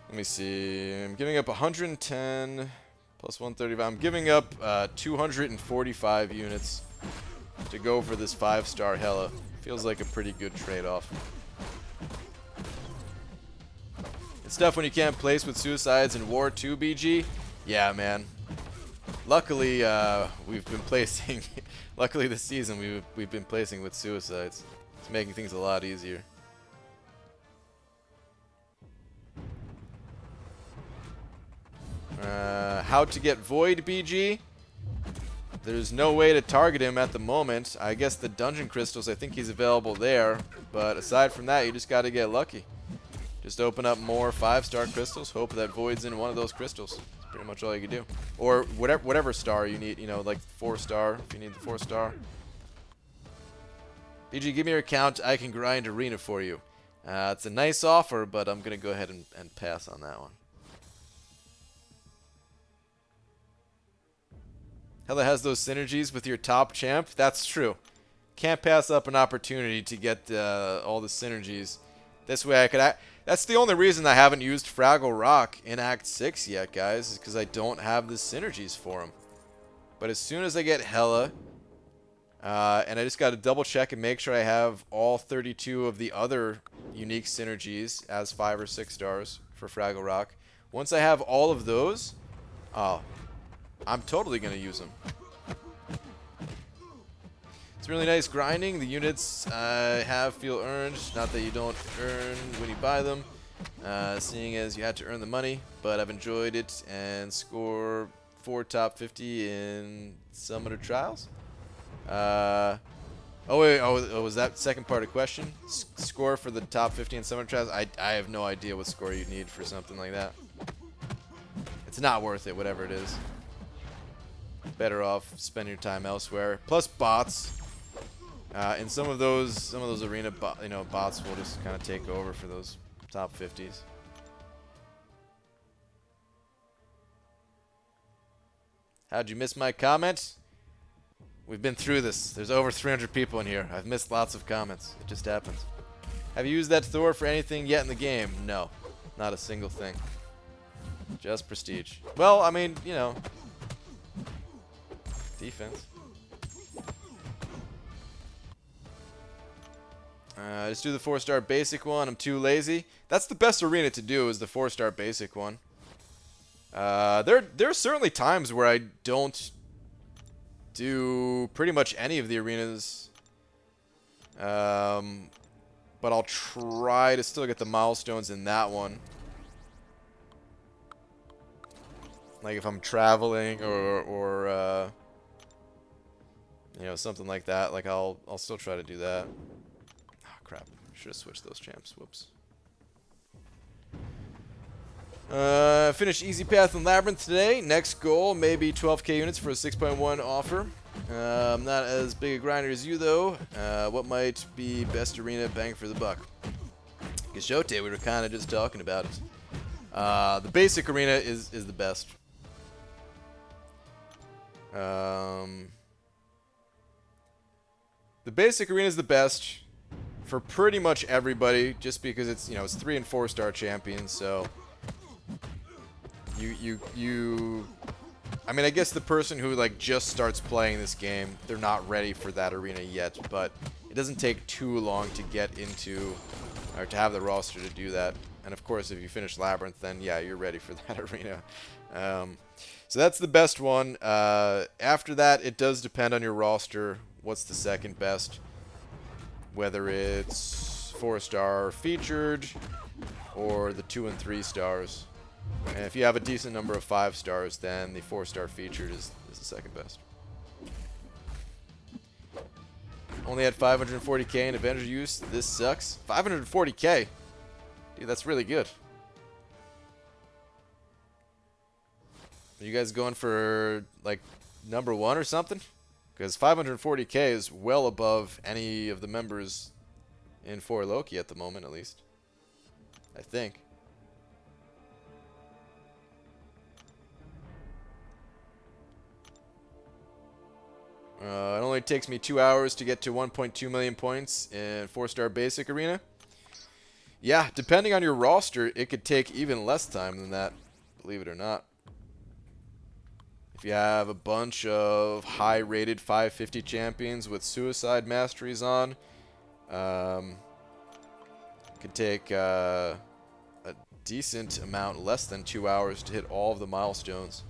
let me see, I'm giving up 110 plus 135. I'm giving up 245 units to go for this 5-star Hela. Feels like a pretty good trade-off. It's tough when you can't place with suicides in War 2, BG. Yeah, man. Luckily, we've been placing. Luckily, this season we've been placing with suicides. It's making things a lot easier. How to get Void, BG? There's no way to target him at the moment. I guess the dungeon crystals, I think he's available there. But aside from that, you just got to get lucky. Just open up more 5-star crystals. Hope that Void's in one of those crystals. That's pretty much all you can do. Or whatever star you need. You know, like 4-star, if you need the 4-star. BG, give me your account. I can grind arena for you. It's a nice offer, but I'm going to go ahead and pass on that one. Hela has those synergies with your top champ. That's true. Can't pass up an opportunity to get all the synergies. This way I could... That's the only reason I haven't used Fraggle Rock in Act 6 yet, guys, is because I don't have the synergies for him. But as soon as I get Hela, and I just got to double check and make sure I have all 32 of the other unique synergies as 5 or 6 stars for Fraggle Rock. Once I have all of those, oh, I'm totally going to use them. It's really nice grinding. The units I have feel earned. Not that you don't earn when you buy them, seeing as you had to earn the money. But I've enjoyed it and score 4 top 50 in Summoner Trials. Oh, was that second part of the question? Score for the top 50 in Summoner Trials? I have no idea what score you need for something like that. It's not worth it, whatever it is. Better off spending your time elsewhere. Plus bots. And some of those arena bots will just kind of take over for those top 50s. How'd you miss my comment? We've been through this. There's over 300 people in here. I've missed lots of comments. It just happens. Have you used that Thor for anything yet in the game? No. Not a single thing. Just prestige. Well, I mean, you know. Defense. Just do the 4-star basic one. I'm too lazy. That's the best arena to do, is the 4-star basic one. There are certainly times where I don't do pretty much any of the arenas. But I'll try to still get the milestones in that one. Like if I'm traveling or you know, something like that. Like I'll still try to do that. Crap. Should have switched those champs. Whoops. Finished Easy Path and Labyrinth today. Next goal, maybe 12k units for a 6.1 offer. I'm not as big a grinder as you, though. What might be best arena bang for the buck? Gashote, we were kind of just talking about it. The basic arena is the best. The basic arena is the best for pretty much everybody, just because it's, you know, it's 3 and 4-star champions, so I mean, I guess the person who like just starts playing this game, they're not ready for that arena yet, but it doesn't take too long to get into, or to have the roster to do that. And of course, if you finish Labyrinth, then yeah, you're ready for that arena. So that's the best one. After that, it does depend on your roster. What's the second best? Whether it's 4-star featured or the 2 and 3 stars. And if you have a decent number of 5 stars, then the 4-star featured is the second best. Only had 540k in Avenger use. This sucks. 540k? Dude, that's really good. Are you guys going for, like, number 1 or something? Because 540k is well above any of the members in 4 Loki at the moment, at least. I think. It only takes me 2 hours to get to 1.2 million points in 4-star basic arena. Yeah, depending on your roster, it could take even less time than that, believe it or not. If you have a bunch of high-rated 550 champions with suicide masteries on, it could take a decent amount, less than 2 hours, to hit all of the milestones.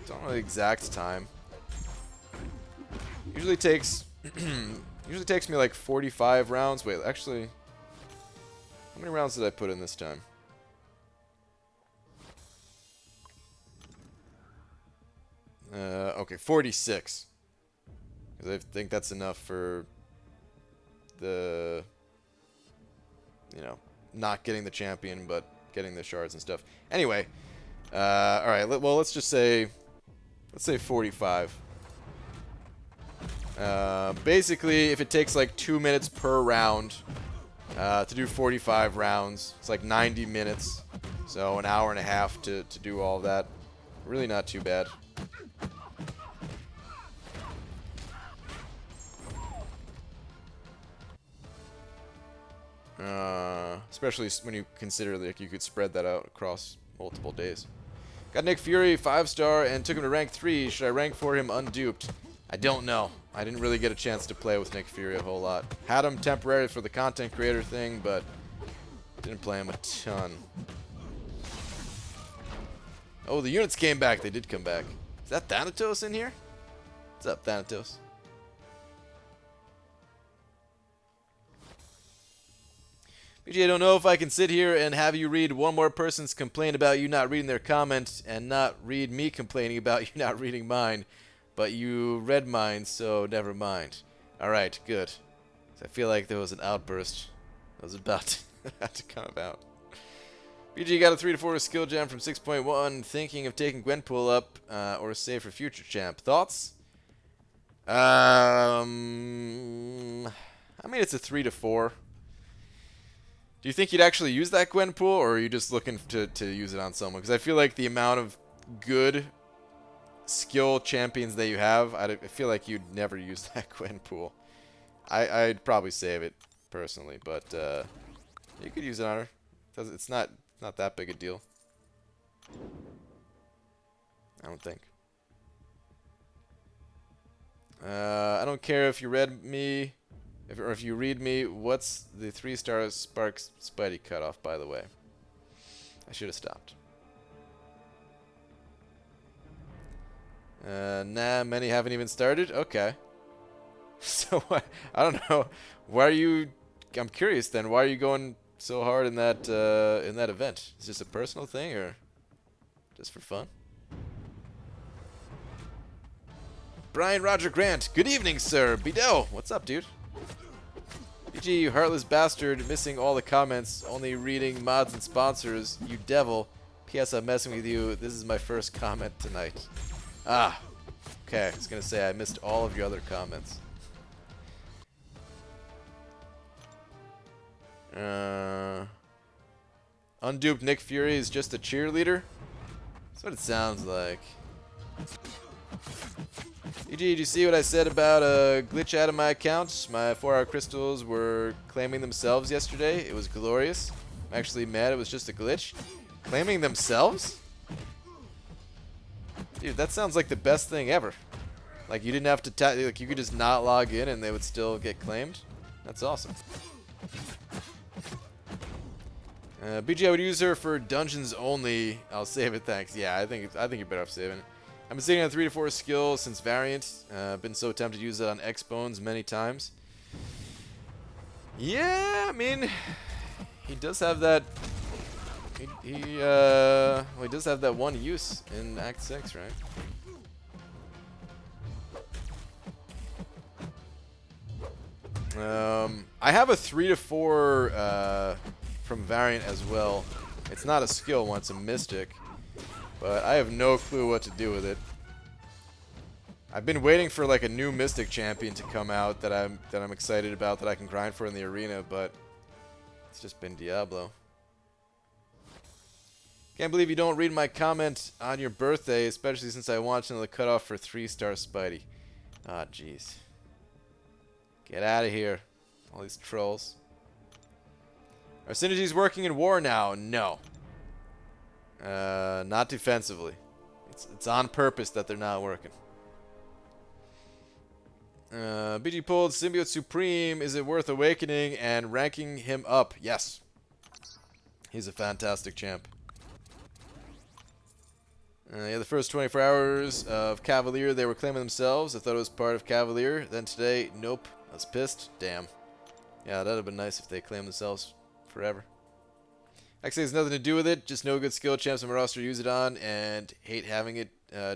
Don't know the exact time. Usually takes me like 45 rounds. Wait, actually, how many rounds did I put in this time? Okay, 46. Because I think that's enough for the, you know, not getting the champion, but getting the shards and stuff. Anyway, all right. Well, let's just say, let's say 45. Basically, if it takes like 2 minutes per round to do 45 rounds, it's like 90 minutes. So an hour and a half to do all that. Really not too bad. Especially when you consider like you could spread that out across multiple days. Got Nick Fury 5-star and took him to rank 3. Should I rank for him unduped? I don't know. I didn't really get a chance to play with Nick Fury a whole lot. Had him temporarily for the content creator thing, but didn't play him a ton. Oh, the units came back. They did come back. Is that Thanatos in here? What's up, Thanatos? BG, I don't know if I can sit here and have you read one more person's complaint about you not reading their comment and not read me complaining about you not reading mine. But you read mine, so never mind. Alright, good. I feel like there was an outburst that was about to come about. BG got a 3 to 4 skill gem from 6.1. Thinking of taking Gwenpool up or save for future champ. Thoughts? I mean, it's a 3 to 4. Do you think you'd actually use that Gwenpool, or are you just looking to use it on someone? Because I feel like the amount of good skill champions that you have, I feel like you'd never use that Gwenpool. I'd probably save it personally, but you could use it on her. It's not that big a deal. I don't think. I don't care if you read me, if you read me. What's the 3-star Sparks Spidey cutoff, by the way? I should have stopped. Nah, many haven't even started. Okay. So I don't know. Why are you? I'm curious. Then why are you going so hard in that event? Is this a personal thing or just for fun? Brian Roger Grant. Good evening, sir. Bidell. What's up, dude? BG, you heartless bastard, missing all the comments, only reading mods and sponsors. You devil. P.S. I'm messing with you. This is my first comment tonight. Ah, okay. I was gonna say I missed all of your other comments. Unduped Nick Fury is just a cheerleader? That's what it sounds like. EG, did you see what I said about a glitch out of my account? My 4-hour crystals were claiming themselves yesterday. It was glorious. I'm actually mad it was just a glitch. Claiming themselves? Dude, that sounds like the best thing ever. Like, you didn't have to like, you could just not log in and they would still get claimed. That's awesome. BG, I would use her for dungeons only. I'll save it, thanks. Yeah, I think you're better off saving it. I've been sitting on 3 to 4 skills since Variant. Been so tempted to use it on X-Bones many times. Yeah, I mean, he does have that. Well, he does have that one use in Act 6, right? I have a 3 to 4 from Variant as well. It's not a skill one, it's a Mystic. But I have no clue what to do with it. I've been waiting for like a new Mystic champion to come out that I'm excited about, that I can grind for in the arena, but it's just been Diablo. Can't believe you don't read my comment on your birthday, especially since I want to know the cutoff for 3-star Spidey. Ah, jeez. Get out of here, all these trolls. Are synergies working in war now? No. Not defensively. It's on purpose that they're not working. BG pulled Symbiote Supreme. Is it worth awakening and ranking him up? Yes. He's a fantastic champ. Yeah, the first 24 hours of Cavalier, they were claiming themselves. I thought it was part of Cavalier. Then today, nope. I was pissed. Damn. Yeah, that'd have been nice if they claimed themselves forever. Actually, has nothing to do with it. Just no good skill champs on my roster to use it on, and hate having it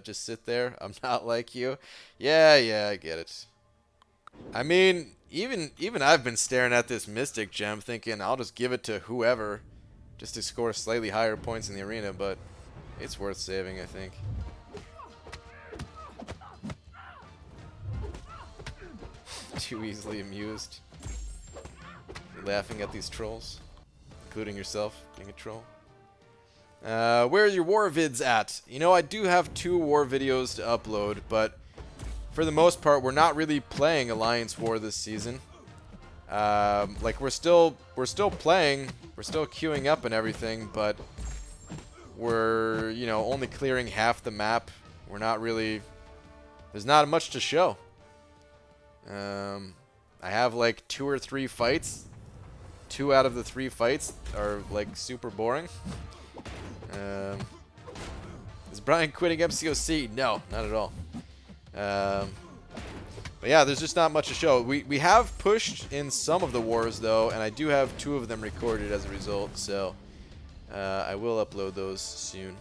just sit there. I'm not like you. Yeah, I get it. I mean, even I've been staring at this Mystic gem, thinking I'll just give it to whoever, just to score slightly higher points in the arena. But it's worth saving, I think. Too easily amused. You're laughing at these trolls, including yourself being a troll. Where are your war vids at? You know, I do have 2 war videos to upload, but for the most part, we're not really playing Alliance War this season. Like we're still playing, we're still queuing up and everything, but we're, you know, only clearing half the map. We're not really, there's not much to show. I have like 2 or 3 fights. 2 out of the 3 fights are like super boring. Is Brian quitting MCOC? No, not at all. But yeah, there's just not much to show. We have pushed in some of the wars though, and I do have 2 of them recorded as a result, so I will upload those soon.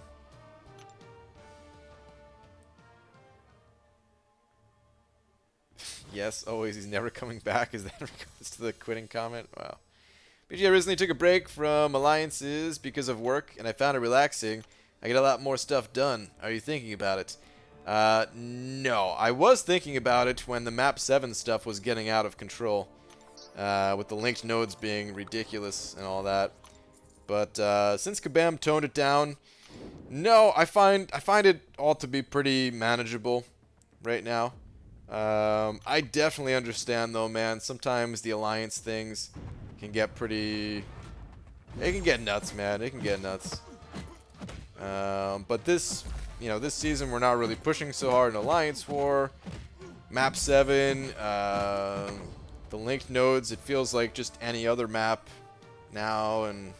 Yes, always. He's never coming back. Is that in regards to the quitting comment? Wow. BG, I recently took a break from alliances because of work, and I found it relaxing. I get a lot more stuff done. Are you thinking about it? No. I was thinking about it when the Map 7 stuff was getting out of control, with the linked nodes being ridiculous and all that. But since Kabam toned it down, no, I find it all to be pretty manageable right now. I definitely understand though, man. Sometimes the alliance things can get pretty... It can get nuts, man. It can get nuts. But this, you know, this season we're not really pushing so hard in Alliance War. Map 7, the linked nodes, it feels like just any other map now, and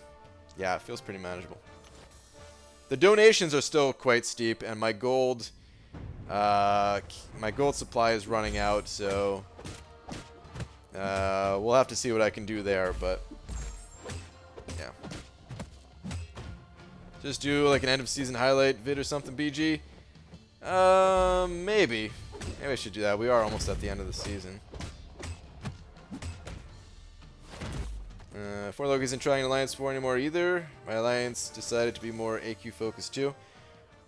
yeah, it feels pretty manageable. The donations are still quite steep, and my gold supply is running out, so we'll have to see what I can do there, but yeah. Just do like an end of season highlight vid or something, BG? Maybe. Maybe I should do that. We are almost at the end of the season. Four Loki isn't trying Alliance 4 anymore either. My Alliance decided to be more AQ focused too.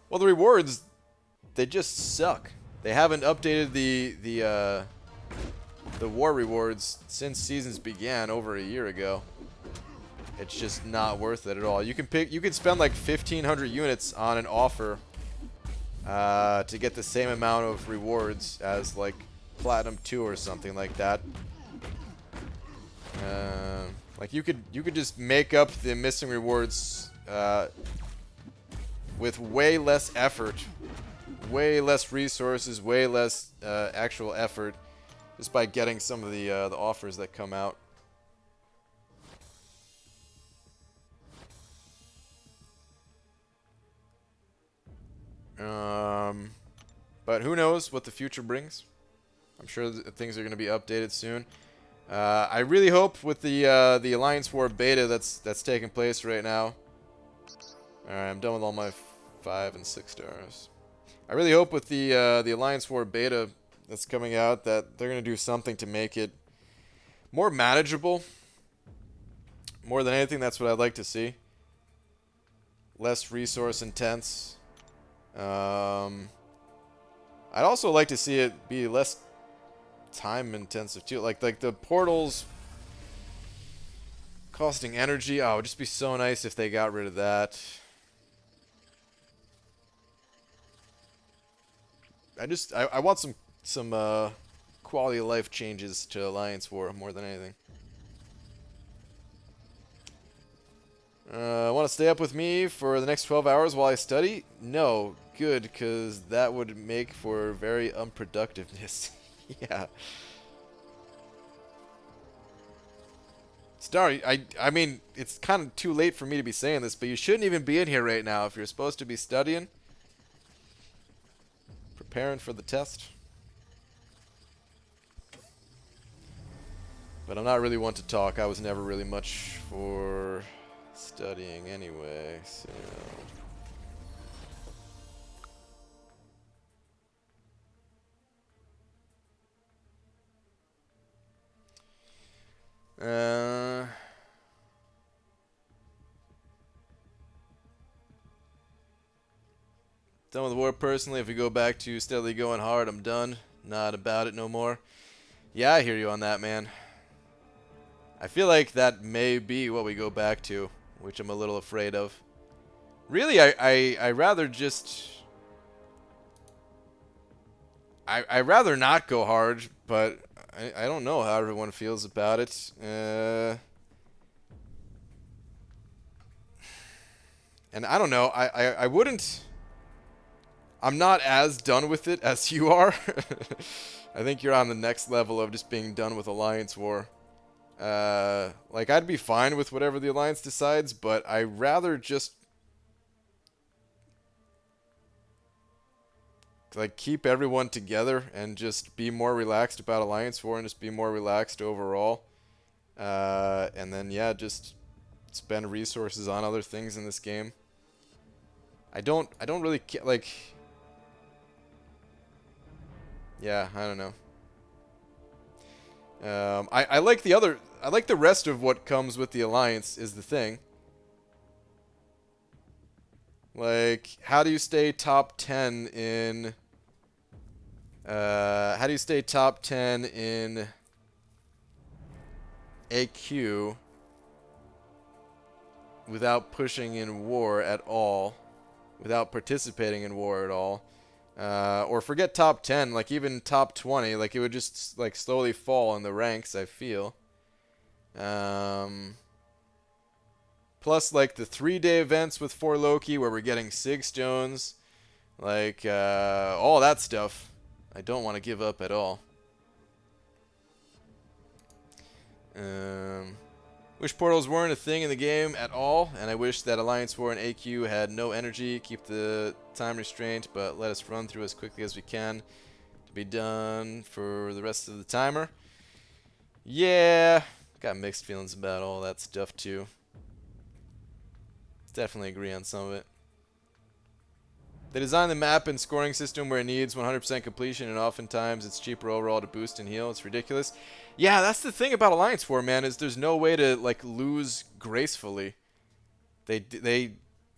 Well, the rewards, they just suck. They haven't updated the war rewards since seasons began over a year ago. It's just not worth it at all. You can spend like 1,500 units on an offer to get the same amount of rewards as like Platinum 2 or something like that. Like you could just make up the missing rewards with way less effort, way less resources, way less actual effort, just by getting some of the offers that come out. But who knows what the future brings? I'm sure things are going to be updated soon. I really hope with the Alliance War beta that's taking place right now. All right, I'm done with all my 5 and 6 stars. I really hope with the Alliance War beta that's coming out that they're going to do something to make it more manageable. More than anything, that's what I'd like to see. Less resource intense. I'd also like to see it be less time intensive too. Like the portals costing energy. Oh, it would just be so nice if they got rid of that. I want some quality of life changes to Alliance War more than anything. Want to stay up with me for the next 12 hours while I study? No. Good, because that would make for very unproductiveness. Yeah. Star, I mean, it's kind of too late for me to be saying this, but you shouldn't even be in here right now if you're supposed to be studying. Preparing for the test. But I'm not really one to talk. I was never really much for studying anyway, so... Done with the war personally. If we go back to steadily going hard, I'm done. Not about it no more. Yeah, I hear you on that, man. I feel like that may be what we go back to, which I'm a little afraid of. Really, I rather just... I rather not go hard, but I don't know how everyone feels about it. And I don't know. I wouldn't... I'm not as done with it as you are. I think you're on the next level of just being done with Alliance War. Like, I'd be fine with whatever the Alliance decides, but I'd rather just... like, keep everyone together and just be more relaxed about Alliance War and just be more relaxed overall. And then, yeah, just spend resources on other things in this game. I don't really like... Yeah, I don't know. I like the other... I like the rest of what comes with the Alliance is the thing. Like, how do you stay top 10 in... how do you stay top 10 in AQ without pushing in war at all? Without participating in war at all? Or forget top 10, like even top 20, like it would just like slowly fall in the ranks, I feel. Plus like the 3-day events with 4 Loki where we're getting 6 stones, like all that stuff. I don't want to give up at all. Wish portals weren't a thing in the game at all, and I wish that Alliance War and AQ had no energy, keep the time restraint, but let us run through as quickly as we can to be done for the rest of the timer. Yeah, got mixed feelings about all that stuff too. Definitely agree on some of it. They designed the map and scoring system where it needs 100% completion, and oftentimes it's cheaper overall to boost and heal. It's ridiculous. Yeah, that's the thing about Alliance War, man, is there's no way to like lose gracefully. That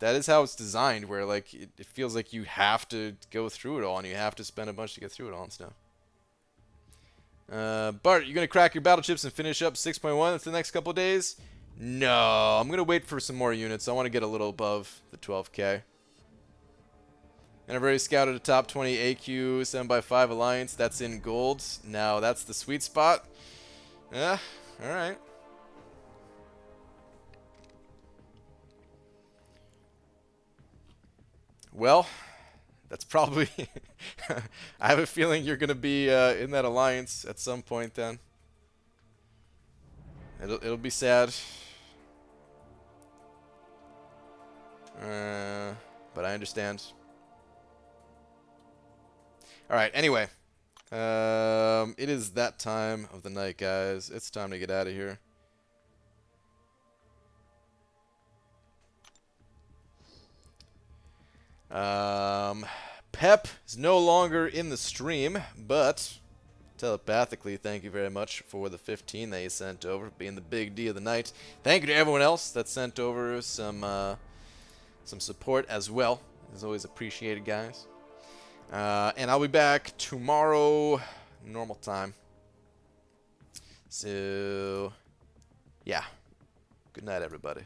is how it's designed, where like it feels like you have to go through it all, and you have to spend a bunch to get through it all and stuff. Bart, you gonna crack your battle chips and finish up 6.1 for the next couple of days? No, I'm gonna wait for some more units. I want to get a little above the 12K. And I've already scouted a top 20 AQ 7x5 Alliance. That's in gold. Now that's the sweet spot. Yeah, alright. Well, That's probably... I have a feeling you're going to be in that alliance at some point then. It'll be sad. But I understand. Alright, anyway. It is that time of the night, guys. It's time to get out of here. Pep is no longer in the stream, but telepathically, thank you very much for the 15 that you sent over, being the big D of the night. Thank you to everyone else that sent over some support as well. It's always appreciated, guys. And I'll be back tomorrow, normal time. So, yeah. Good night, everybody.